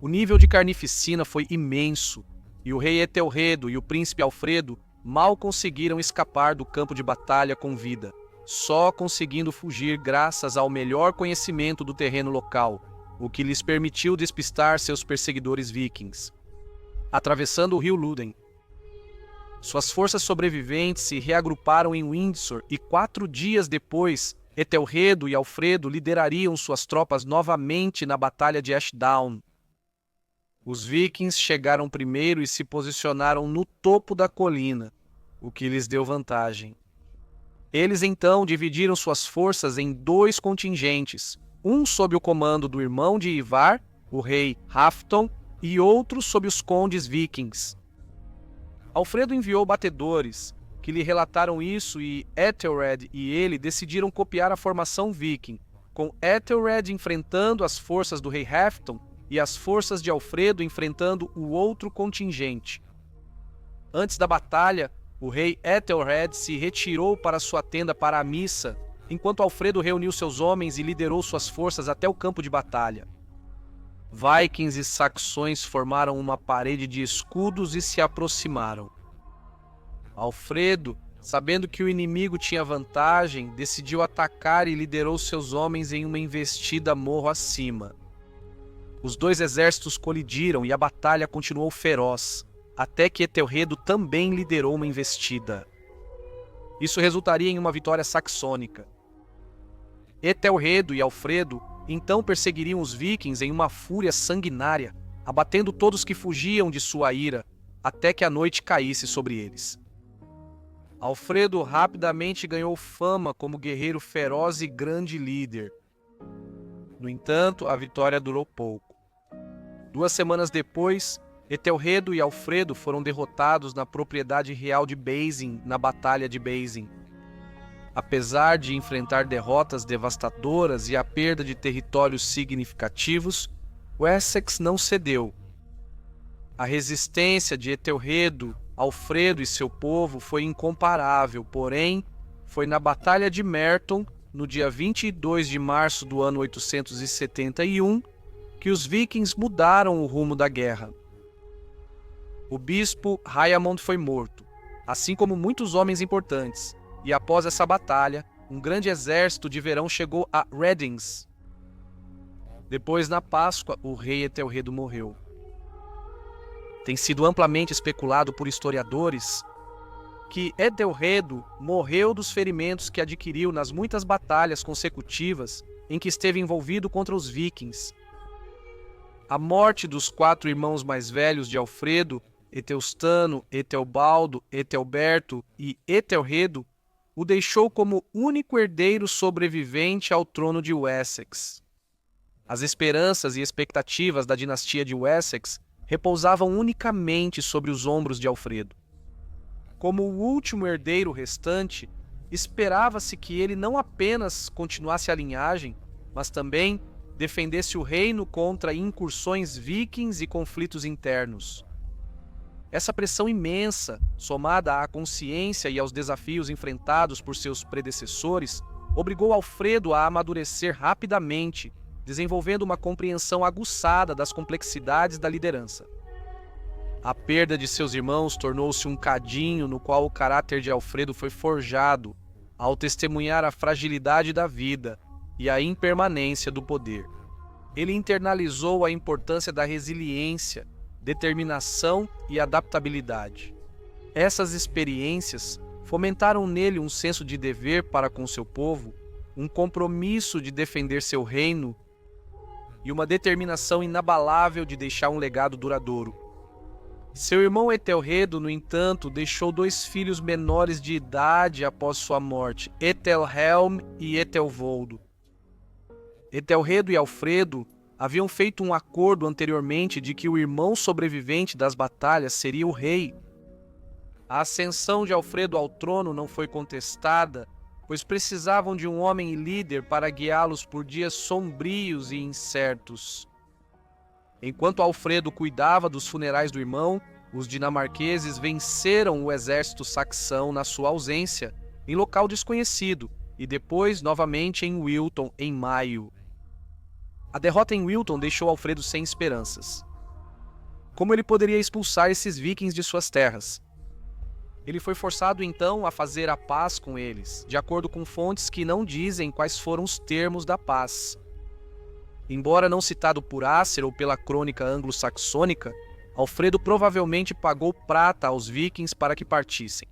O nível de carnificina foi imenso, e o rei Ethelredo e o príncipe Alfredo mal conseguiram escapar do campo de batalha com vida, só conseguindo fugir graças ao melhor conhecimento do terreno local, o que lhes permitiu despistar seus perseguidores vikings. Atravessando o rio Luden, suas forças sobreviventes se reagruparam em Windsor e 4 dias depois, Ethelredo e Alfredo liderariam suas tropas novamente na Batalha de Ashdown. Os vikings chegaram primeiro e se posicionaram no topo da colina, o que lhes deu vantagem. Eles então dividiram suas forças em 2 contingentes, um sob o comando do irmão de Ivar, o rei Halfdan, e outro sob os condes vikings. Alfredo enviou batedores, que lhe relataram isso, e Ethelred e ele decidiram copiar a formação viking, com Ethelred enfrentando as forças do rei Halfdan e as forças de Alfredo enfrentando o outro contingente. Antes da batalha, o rei Ethelred se retirou para sua tenda para a missa, enquanto Alfredo reuniu seus homens e liderou suas forças até o campo de batalha. Vikings e saxões formaram uma parede de escudos e se aproximaram. Alfredo, sabendo que o inimigo tinha vantagem, decidiu atacar e liderou seus homens em uma investida morro acima. Os 2 exércitos colidiram e a batalha continuou feroz, até que Ethelredo também liderou uma investida. Isso resultaria em uma vitória saxônica. Ethelredo e Alfredo então perseguiriam os vikings em uma fúria sanguinária, abatendo todos que fugiam de sua ira, até que a noite caísse sobre eles. Alfredo rapidamente ganhou fama como guerreiro feroz e grande líder. No entanto, a vitória durou pouco. 2 semanas depois, Ethelredo e Alfredo foram derrotados na propriedade real de Basing, na Batalha de Basing. Apesar de enfrentar derrotas devastadoras e a perda de territórios significativos, Wessex não cedeu. A resistência de Ethelredo, Alfredo e seu povo foi incomparável, porém, foi na Batalha de Merton, no dia 22 de março do ano 871, que os vikings mudaram o rumo da guerra. O bispo Hayamond foi morto, assim como muitos homens importantes, e após essa batalha, um grande exército de verão chegou a Readings. Depois, na Páscoa, o rei Ethelredo morreu. Tem sido amplamente especulado por historiadores que Ethelredo morreu dos ferimentos que adquiriu nas muitas batalhas consecutivas em que esteve envolvido contra os vikings. A morte dos 4 irmãos mais velhos de Alfredo, Etelstano, Etelbaldo, Etelberto e Ethelredo, o deixou como único herdeiro sobrevivente ao trono de Wessex. As esperanças e expectativas da dinastia de Wessex repousavam unicamente sobre os ombros de Alfredo. Como o último herdeiro restante, esperava-se que ele não apenas continuasse a linhagem, mas também defendesse o reino contra incursões vikings e conflitos internos. Essa pressão imensa, somada à consciência e aos desafios enfrentados por seus predecessores, obrigou Alfredo a amadurecer rapidamente, desenvolvendo uma compreensão aguçada das complexidades da liderança. A perda de seus irmãos tornou-se um cadinho no qual o caráter de Alfredo foi forjado, ao testemunhar a fragilidade da vida e a impermanência do poder. Ele internalizou a importância da resiliência, determinação e adaptabilidade. Essas experiências fomentaram nele um senso de dever para com seu povo, um compromisso de defender seu reino e uma determinação inabalável de deixar um legado duradouro. Seu irmão Ethelredo, no entanto, deixou 2 filhos menores de idade após sua morte, Ethelhelm e Ethelvoldo. Ethelredo e Alfredo haviam feito um acordo anteriormente de que o irmão sobrevivente das batalhas seria o rei. A ascensão de Alfredo ao trono não foi contestada, pois precisavam de um homem líder para guiá-los por dias sombrios e incertos. Enquanto Alfredo cuidava dos funerais do irmão, os dinamarqueses venceram o exército saxão na sua ausência, em local desconhecido, e depois novamente em Wilton, em maio. A derrota em Wilton deixou Alfredo sem esperanças. Como ele poderia expulsar esses vikings de suas terras? Ele foi forçado então a fazer a paz com eles, de acordo com fontes que não dizem quais foram os termos da paz. Embora não citado por Acer ou pela crônica anglo-saxônica, Alfredo provavelmente pagou prata aos vikings para que partissem.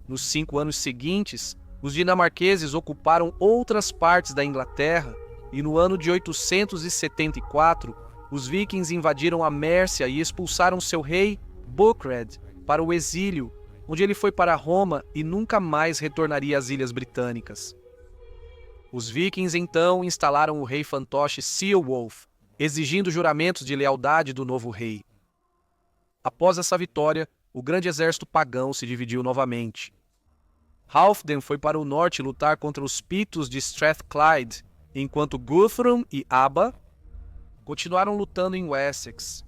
Nos 5 anos seguintes, os dinamarqueses ocuparam outras partes da Inglaterra e no ano de 874, os vikings invadiram a Mércia e expulsaram seu rei, Bucred, para o exílio, onde ele foi para Roma e nunca mais retornaria às Ilhas Britânicas. Os vikings então instalaram o rei fantoche Ceolwulf, exigindo juramentos de lealdade do novo rei. Após essa vitória, o grande exército pagão se dividiu novamente. Halfdan foi para o norte lutar contra os Pitos de Strathclyde, enquanto Guthrum e Abba continuaram lutando em Wessex.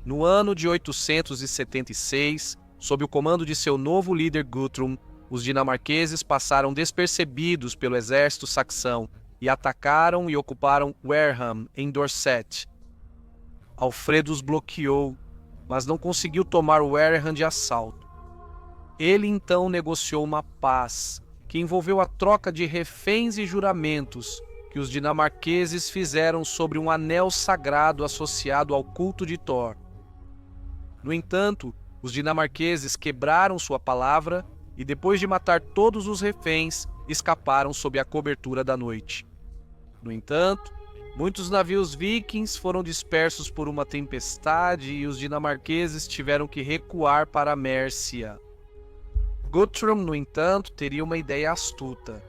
No ano de 876, sob o comando de seu novo líder Guthrum, os dinamarqueses passaram despercebidos pelo exército saxão e atacaram e ocuparam Wareham, em Dorset. Alfredo os bloqueou, mas não conseguiu tomar Wareham de assalto. Ele então negociou uma paz, que envolveu a troca de reféns e juramentos que os dinamarqueses fizeram sobre um anel sagrado associado ao culto de Thor. No entanto, os dinamarqueses quebraram sua palavra e, depois de matar todos os reféns, escaparam sob a cobertura da noite. No entanto, muitos navios vikings foram dispersos por uma tempestade e os dinamarqueses tiveram que recuar para a Mércia. Guthrum, no entanto, teria uma ideia astuta.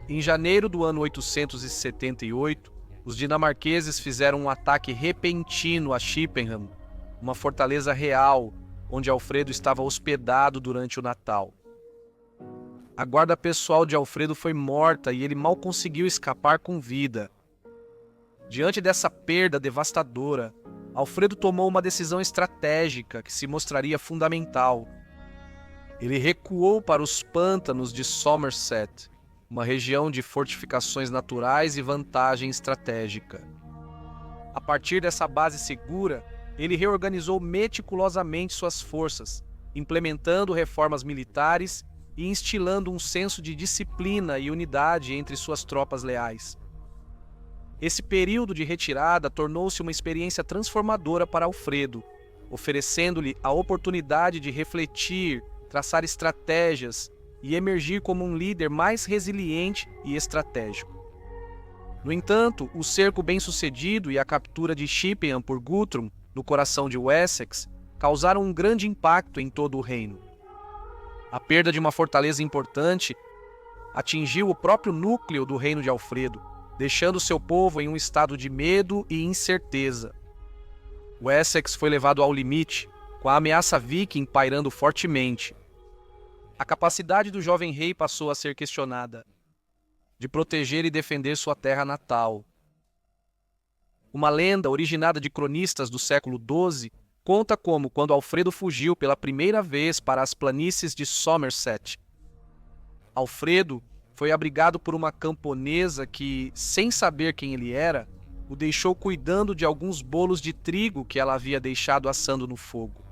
Em janeiro do ano 878, os dinamarqueses fizeram um ataque repentino a Chippenham, uma fortaleza real, onde Alfredo estava hospedado durante o Natal. A guarda pessoal de Alfredo foi morta e ele mal conseguiu escapar com vida. Diante dessa perda devastadora, Alfredo tomou uma decisão estratégica que se mostraria fundamental. Ele recuou para os pântanos de Somerset, uma região de fortificações naturais e vantagem estratégica. A partir dessa base segura, ele reorganizou meticulosamente suas forças, implementando reformas militares e instilando um senso de disciplina e unidade entre suas tropas leais. Esse período de retirada tornou-se uma experiência transformadora para Alfredo, oferecendo-lhe a oportunidade de refletir, traçar estratégias e emergir como um líder mais resiliente e estratégico. No entanto, o cerco bem-sucedido e a captura de Chippenham por Guthrum, no coração de Wessex, causaram um grande impacto em todo o reino. A perda de uma fortaleza importante atingiu o próprio núcleo do reino de Alfredo, deixando seu povo em um estado de medo e incerteza. Wessex foi levado ao limite, com a ameaça viking pairando fortemente. A capacidade do jovem rei passou a ser questionada, de proteger e defender sua terra natal. Uma lenda originada de cronistas do século XII conta como, quando Alfredo fugiu pela primeira vez para as planícies de Somerset, Alfredo foi abrigado por uma camponesa que, sem saber quem ele era, o deixou cuidando de alguns bolos de trigo que ela havia deixado assando no fogo.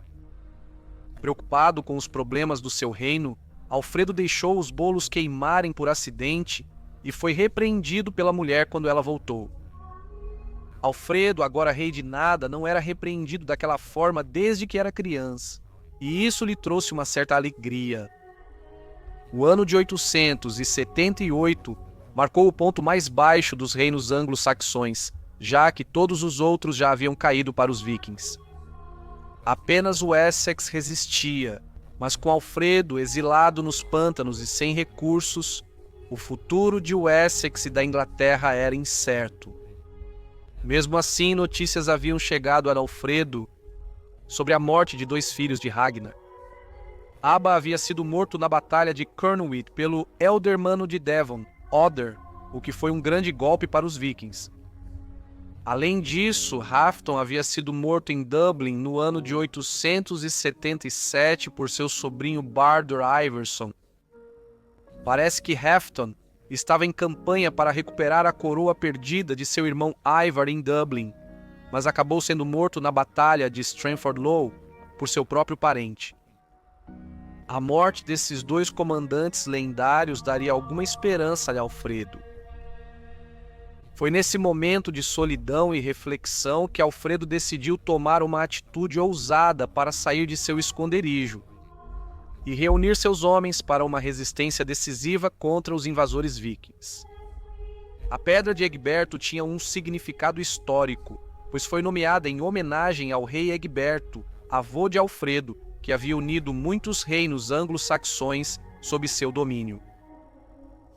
Preocupado com os problemas do seu reino, Alfredo deixou os bolos queimarem por acidente e foi repreendido pela mulher quando ela voltou. Alfredo, agora rei de nada, não era repreendido daquela forma desde que era criança, e isso lhe trouxe uma certa alegria. O ano de 878 marcou o ponto mais baixo dos reinos anglo-saxões, já que todos os outros já haviam caído para os vikings. Apenas o Essex resistia, mas com Alfredo exilado nos pântanos e sem recursos, o futuro de Wessex e da Inglaterra era incerto. Mesmo assim, notícias haviam chegado a Alfredo sobre a morte de 2 filhos de Ragnar. Abba havia sido morto na batalha de Kernwith pelo Eldermano de Devon, Other, o que foi um grande golpe para os vikings. Além disso, Hafton havia sido morto em Dublin no ano de 877 por seu sobrinho Bardur Iverson. Parece que Hafton estava em campanha para recuperar a coroa perdida de seu irmão Ivar em Dublin, mas acabou sendo morto na batalha de Stratford Low por seu próprio parente. A morte desses dois comandantes lendários daria alguma esperança a Alfredo. Foi nesse momento de solidão e reflexão que Alfredo decidiu tomar uma atitude ousada para sair de seu esconderijo e reunir seus homens para uma resistência decisiva contra os invasores vikings. A Pedra de Egberto tinha um significado histórico, pois foi nomeada em homenagem ao rei Egberto, avô de Alfredo, que havia unido muitos reinos anglo-saxões sob seu domínio.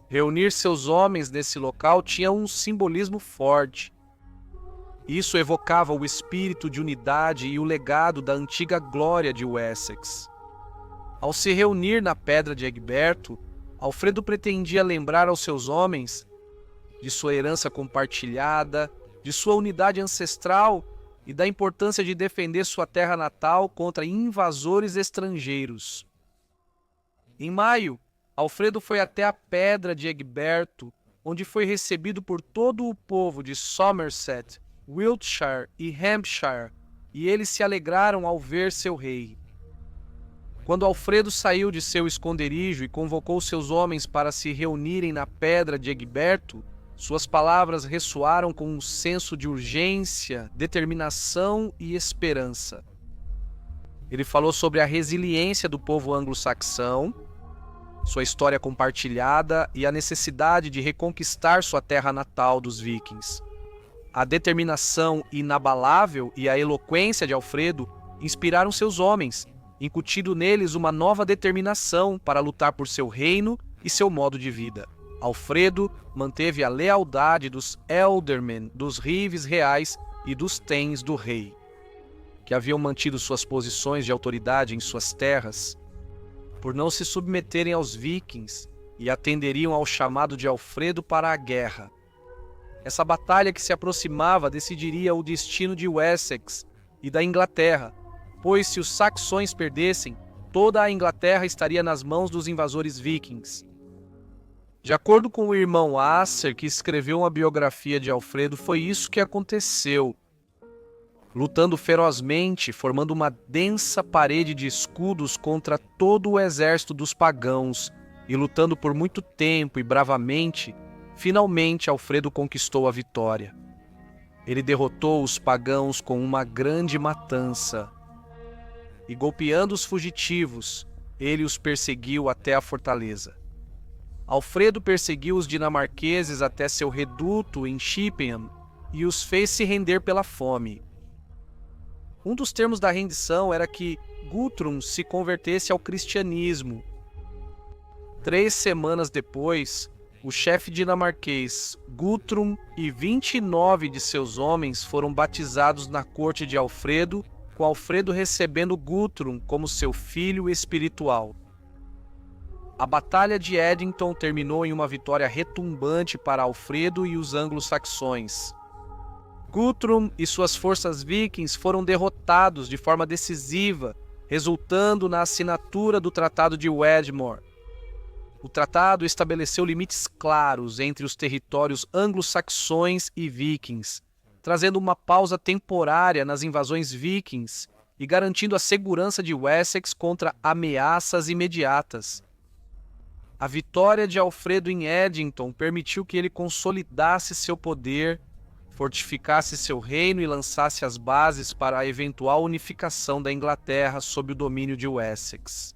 Reunir seus homens nesse local tinha um simbolismo forte. Isso evocava o espírito de unidade e o legado da antiga glória de Wessex. Ao se reunir na Pedra de Egberto, Alfredo pretendia lembrar aos seus homens de sua herança compartilhada, de sua unidade ancestral e da importância de defender sua terra natal contra invasores estrangeiros. Em maio, Alfredo foi até a Pedra de Egberto, onde foi recebido por todo o povo de Somerset, Wiltshire e Hampshire, e eles se alegraram ao ver seu rei. Quando Alfredo saiu de seu esconderijo e convocou seus homens para se reunirem na Pedra de Egberto, suas palavras ressoaram com um senso de urgência, determinação e esperança. Ele falou sobre a resiliência do povo anglo-saxão, sua história compartilhada e a necessidade de reconquistar sua terra natal dos vikings. A determinação inabalável e a eloquência de Alfredo inspiraram seus homens, incutindo neles uma nova determinação para lutar por seu reino e seu modo de vida. Alfredo manteve a lealdade dos Ealdormen, dos Rives reais e dos Tens do rei, que haviam mantido suas posições de autoridade em suas terras, por não se submeterem aos vikings e atenderiam ao chamado de Alfredo para a guerra. Essa batalha que se aproximava decidiria o destino de Wessex e da Inglaterra, pois se os saxões perdessem, toda a Inglaterra estaria nas mãos dos invasores vikings. De acordo com o irmão Asser, que escreveu uma biografia de Alfredo, foi isso que aconteceu. Lutando ferozmente, formando uma densa parede de escudos contra todo o exército dos pagãos, e lutando por muito tempo e bravamente, finalmente Alfredo conquistou a vitória. Ele derrotou os pagãos com uma grande matança, e golpeando os fugitivos, ele os perseguiu até a fortaleza. Alfredo perseguiu os dinamarqueses até seu reduto em Chippenham e os fez se render pela fome. Um dos termos da rendição era que Guthrum se convertesse ao cristianismo. 3 semanas depois, o chefe dinamarquês Guthrum e 29 de seus homens foram batizados na corte de Alfredo, com Alfredo recebendo Guthrum como seu filho espiritual. A Batalha de Edington terminou em uma vitória retumbante para Alfredo e os anglo-saxões. Guthrum e suas forças vikings foram derrotados de forma decisiva, resultando na assinatura do Tratado de Wedmore. O tratado estabeleceu limites claros entre os territórios anglo-saxões e vikings, trazendo uma pausa temporária nas invasões vikings e garantindo a segurança de Wessex contra ameaças imediatas. A vitória de Alfredo em Edington permitiu que ele consolidasse seu poder, fortificasse seu reino e lançasse as bases para a eventual unificação da Inglaterra sob o domínio de Wessex.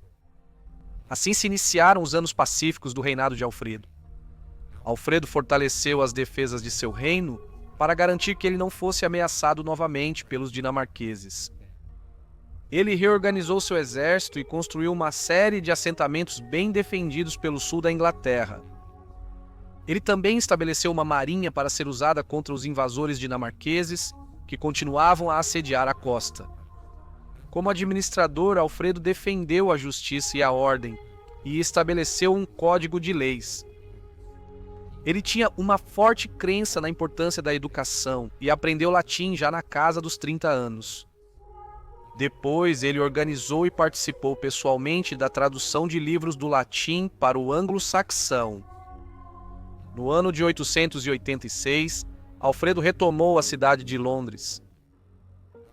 Assim se iniciaram os anos pacíficos do reinado de Alfredo. Alfredo fortaleceu as defesas de seu reino para garantir que ele não fosse ameaçado novamente pelos dinamarqueses. Ele reorganizou seu exército e construiu uma série de assentamentos bem defendidos pelo sul da Inglaterra. Ele também estabeleceu uma marinha para ser usada contra os invasores dinamarqueses, que continuavam a assediar a costa. Como administrador, Alfredo defendeu a justiça e a ordem, e estabeleceu um código de leis. Ele tinha uma forte crença na importância da educação e aprendeu latim já na casa dos 30 anos. Depois, ele organizou e participou pessoalmente da tradução de livros do latim para o anglo-saxão. No ano de 886, Alfredo retomou a cidade de Londres.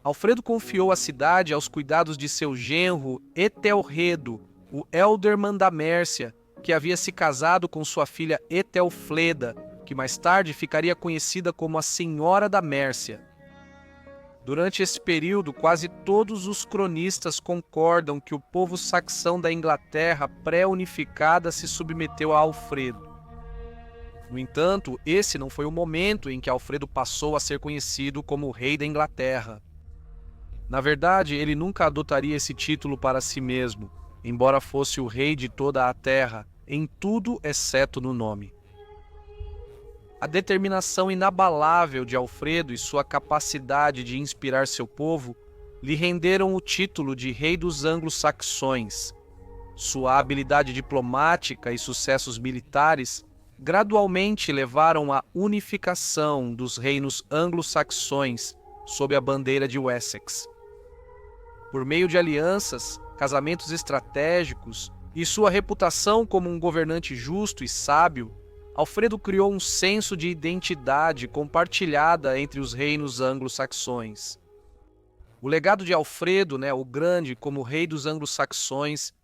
Alfredo confiou a cidade aos cuidados de seu genro Etelredo, o Elderman da Mércia, que havia se casado com sua filha Etelfleda, que mais tarde ficaria conhecida como a Senhora da Mércia. Durante esse período, quase todos os cronistas concordam que o povo saxão da Inglaterra pré-unificada se submeteu a Alfredo. No entanto, esse não foi o momento em que Alfredo passou a ser conhecido como o Rei da Inglaterra. Na verdade, ele nunca adotaria esse título para si mesmo, embora fosse o rei de toda a terra, em tudo exceto no nome. A determinação inabalável de Alfredo e sua capacidade de inspirar seu povo lhe renderam o título de Rei dos Anglo-Saxões. Sua habilidade diplomática e sucessos militares gradualmente levaram à unificação dos reinos anglo-saxões sob a bandeira de Wessex. Por meio de alianças, casamentos estratégicos e sua reputação como um governante justo e sábio, Alfredo criou um senso de identidade compartilhada entre os reinos anglo-saxões. O legado de Alfredo, o Grande, como rei dos anglo-saxões,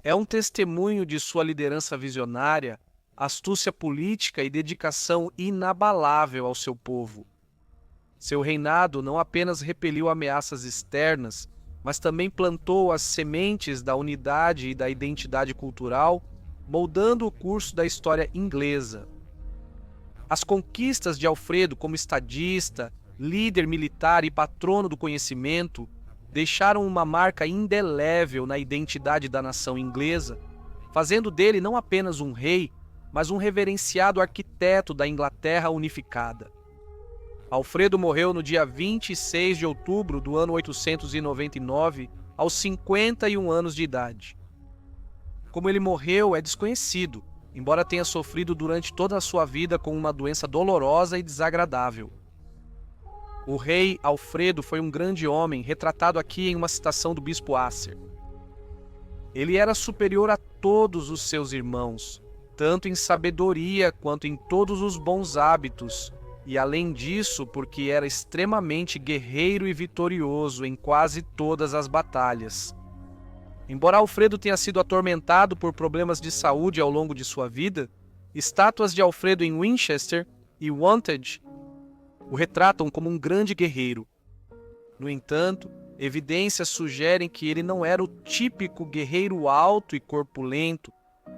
é um testemunho de sua liderança visionária, astúcia política e dedicação inabalável ao seu povo. Seu reinado não apenas repeliu ameaças externas, mas também plantou as sementes da unidade e da identidade cultural, moldando o curso da história inglesa. As conquistas de Alfredo como estadista, líder militar e patrono do conhecimento deixaram uma marca indelével na identidade da nação inglesa, fazendo dele não apenas um rei, mas um reverenciado arquiteto da Inglaterra unificada. Alfredo morreu no dia 26 de outubro do ano 899, aos 51 anos de idade. Como ele morreu é desconhecido, embora tenha sofrido durante toda a sua vida com uma doença dolorosa e desagradável. O rei Alfredo foi um grande homem, retratado aqui em uma citação do bispo Acer. Ele era superior a todos os seus irmãos, tanto em sabedoria quanto em todos os bons hábitos, e além disso, porque era extremamente guerreiro e vitorioso em quase todas as batalhas. Embora Alfredo tenha sido atormentado por problemas de saúde ao longo de sua vida, estátuas de Alfredo em Winchester e Wantage o retratam como um grande guerreiro. No entanto, evidências sugerem que ele não era o típico guerreiro alto e corpulento,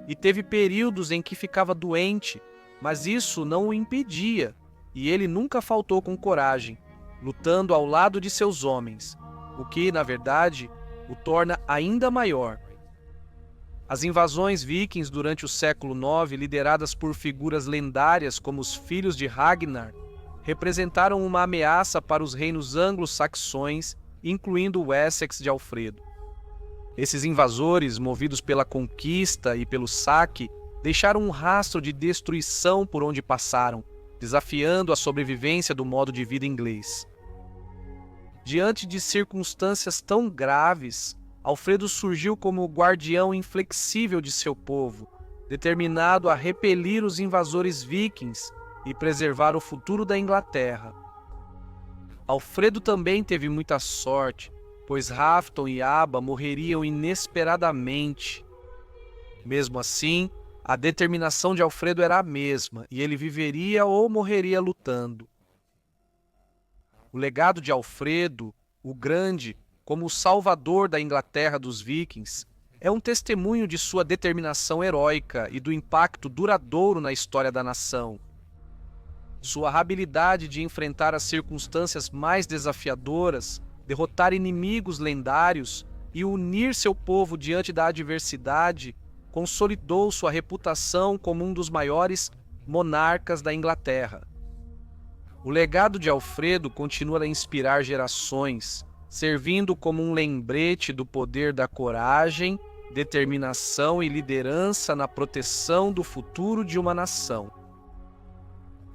e teve períodos em que ficava doente, mas isso não o impedia, e ele nunca faltou com coragem, lutando ao lado de seus homens, o que, na verdade, o torna ainda maior. As invasões vikings durante o século IX, lideradas por figuras lendárias como os filhos de Ragnar, representaram uma ameaça para os reinos anglo-saxões, incluindo o Wessex de Alfredo. Esses invasores, movidos pela conquista e pelo saque, deixaram um rastro de destruição por onde passaram, desafiando a sobrevivência do modo de vida inglês. Diante de circunstâncias tão graves, Alfredo surgiu como o guardião inflexível de seu povo, determinado a repelir os invasores vikings e preservar o futuro da Inglaterra. Alfredo também teve muita sorte, pois Hafton e Aba morreriam inesperadamente. Mesmo assim, a determinação de Alfredo era a mesma, e ele viveria ou morreria lutando. O legado de Alfredo, o Grande, como o salvador da Inglaterra dos vikings, é um testemunho de sua determinação heróica e do impacto duradouro na história da nação. Sua habilidade de enfrentar as circunstâncias mais desafiadoras, derrotar inimigos lendários e unir seu povo diante da adversidade consolidou sua reputação como um dos maiores monarcas da Inglaterra. O legado de Alfredo continua a inspirar gerações, servindo como um lembrete do poder da coragem, determinação e liderança na proteção do futuro de uma nação.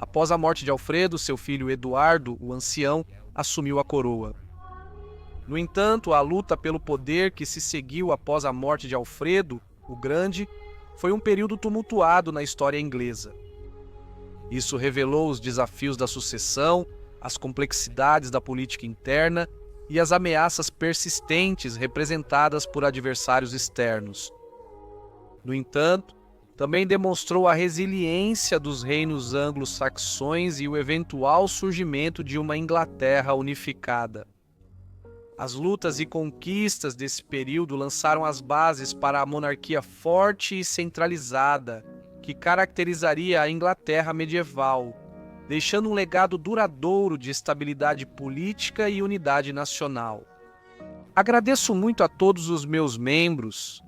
Após a morte de Alfredo, seu filho Eduardo, o ancião, assumiu a coroa. No entanto, a luta pelo poder que se seguiu após a morte de Alfredo, o Grande, foi um período tumultuado na história inglesa. Isso revelou os desafios da sucessão, as complexidades da política interna e as ameaças persistentes representadas por adversários externos. No entanto, também demonstrou a resiliência dos reinos anglo-saxões e o eventual surgimento de uma Inglaterra unificada. As lutas e conquistas desse período lançaram as bases para a monarquia forte e centralizada, que caracterizaria a Inglaterra medieval, deixando um legado duradouro de estabilidade política e unidade nacional. Agradeço muito a todos os meus membros.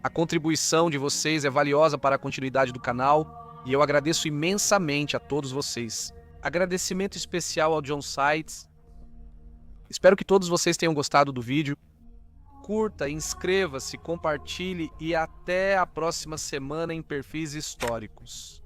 A contribuição de vocês é valiosa para a continuidade do canal e eu agradeço imensamente a todos vocês. Agradecimento especial ao John Sites. Espero que todos vocês tenham gostado do vídeo. Curta, inscreva-se, compartilhe e até a próxima semana em Perfis Históricos.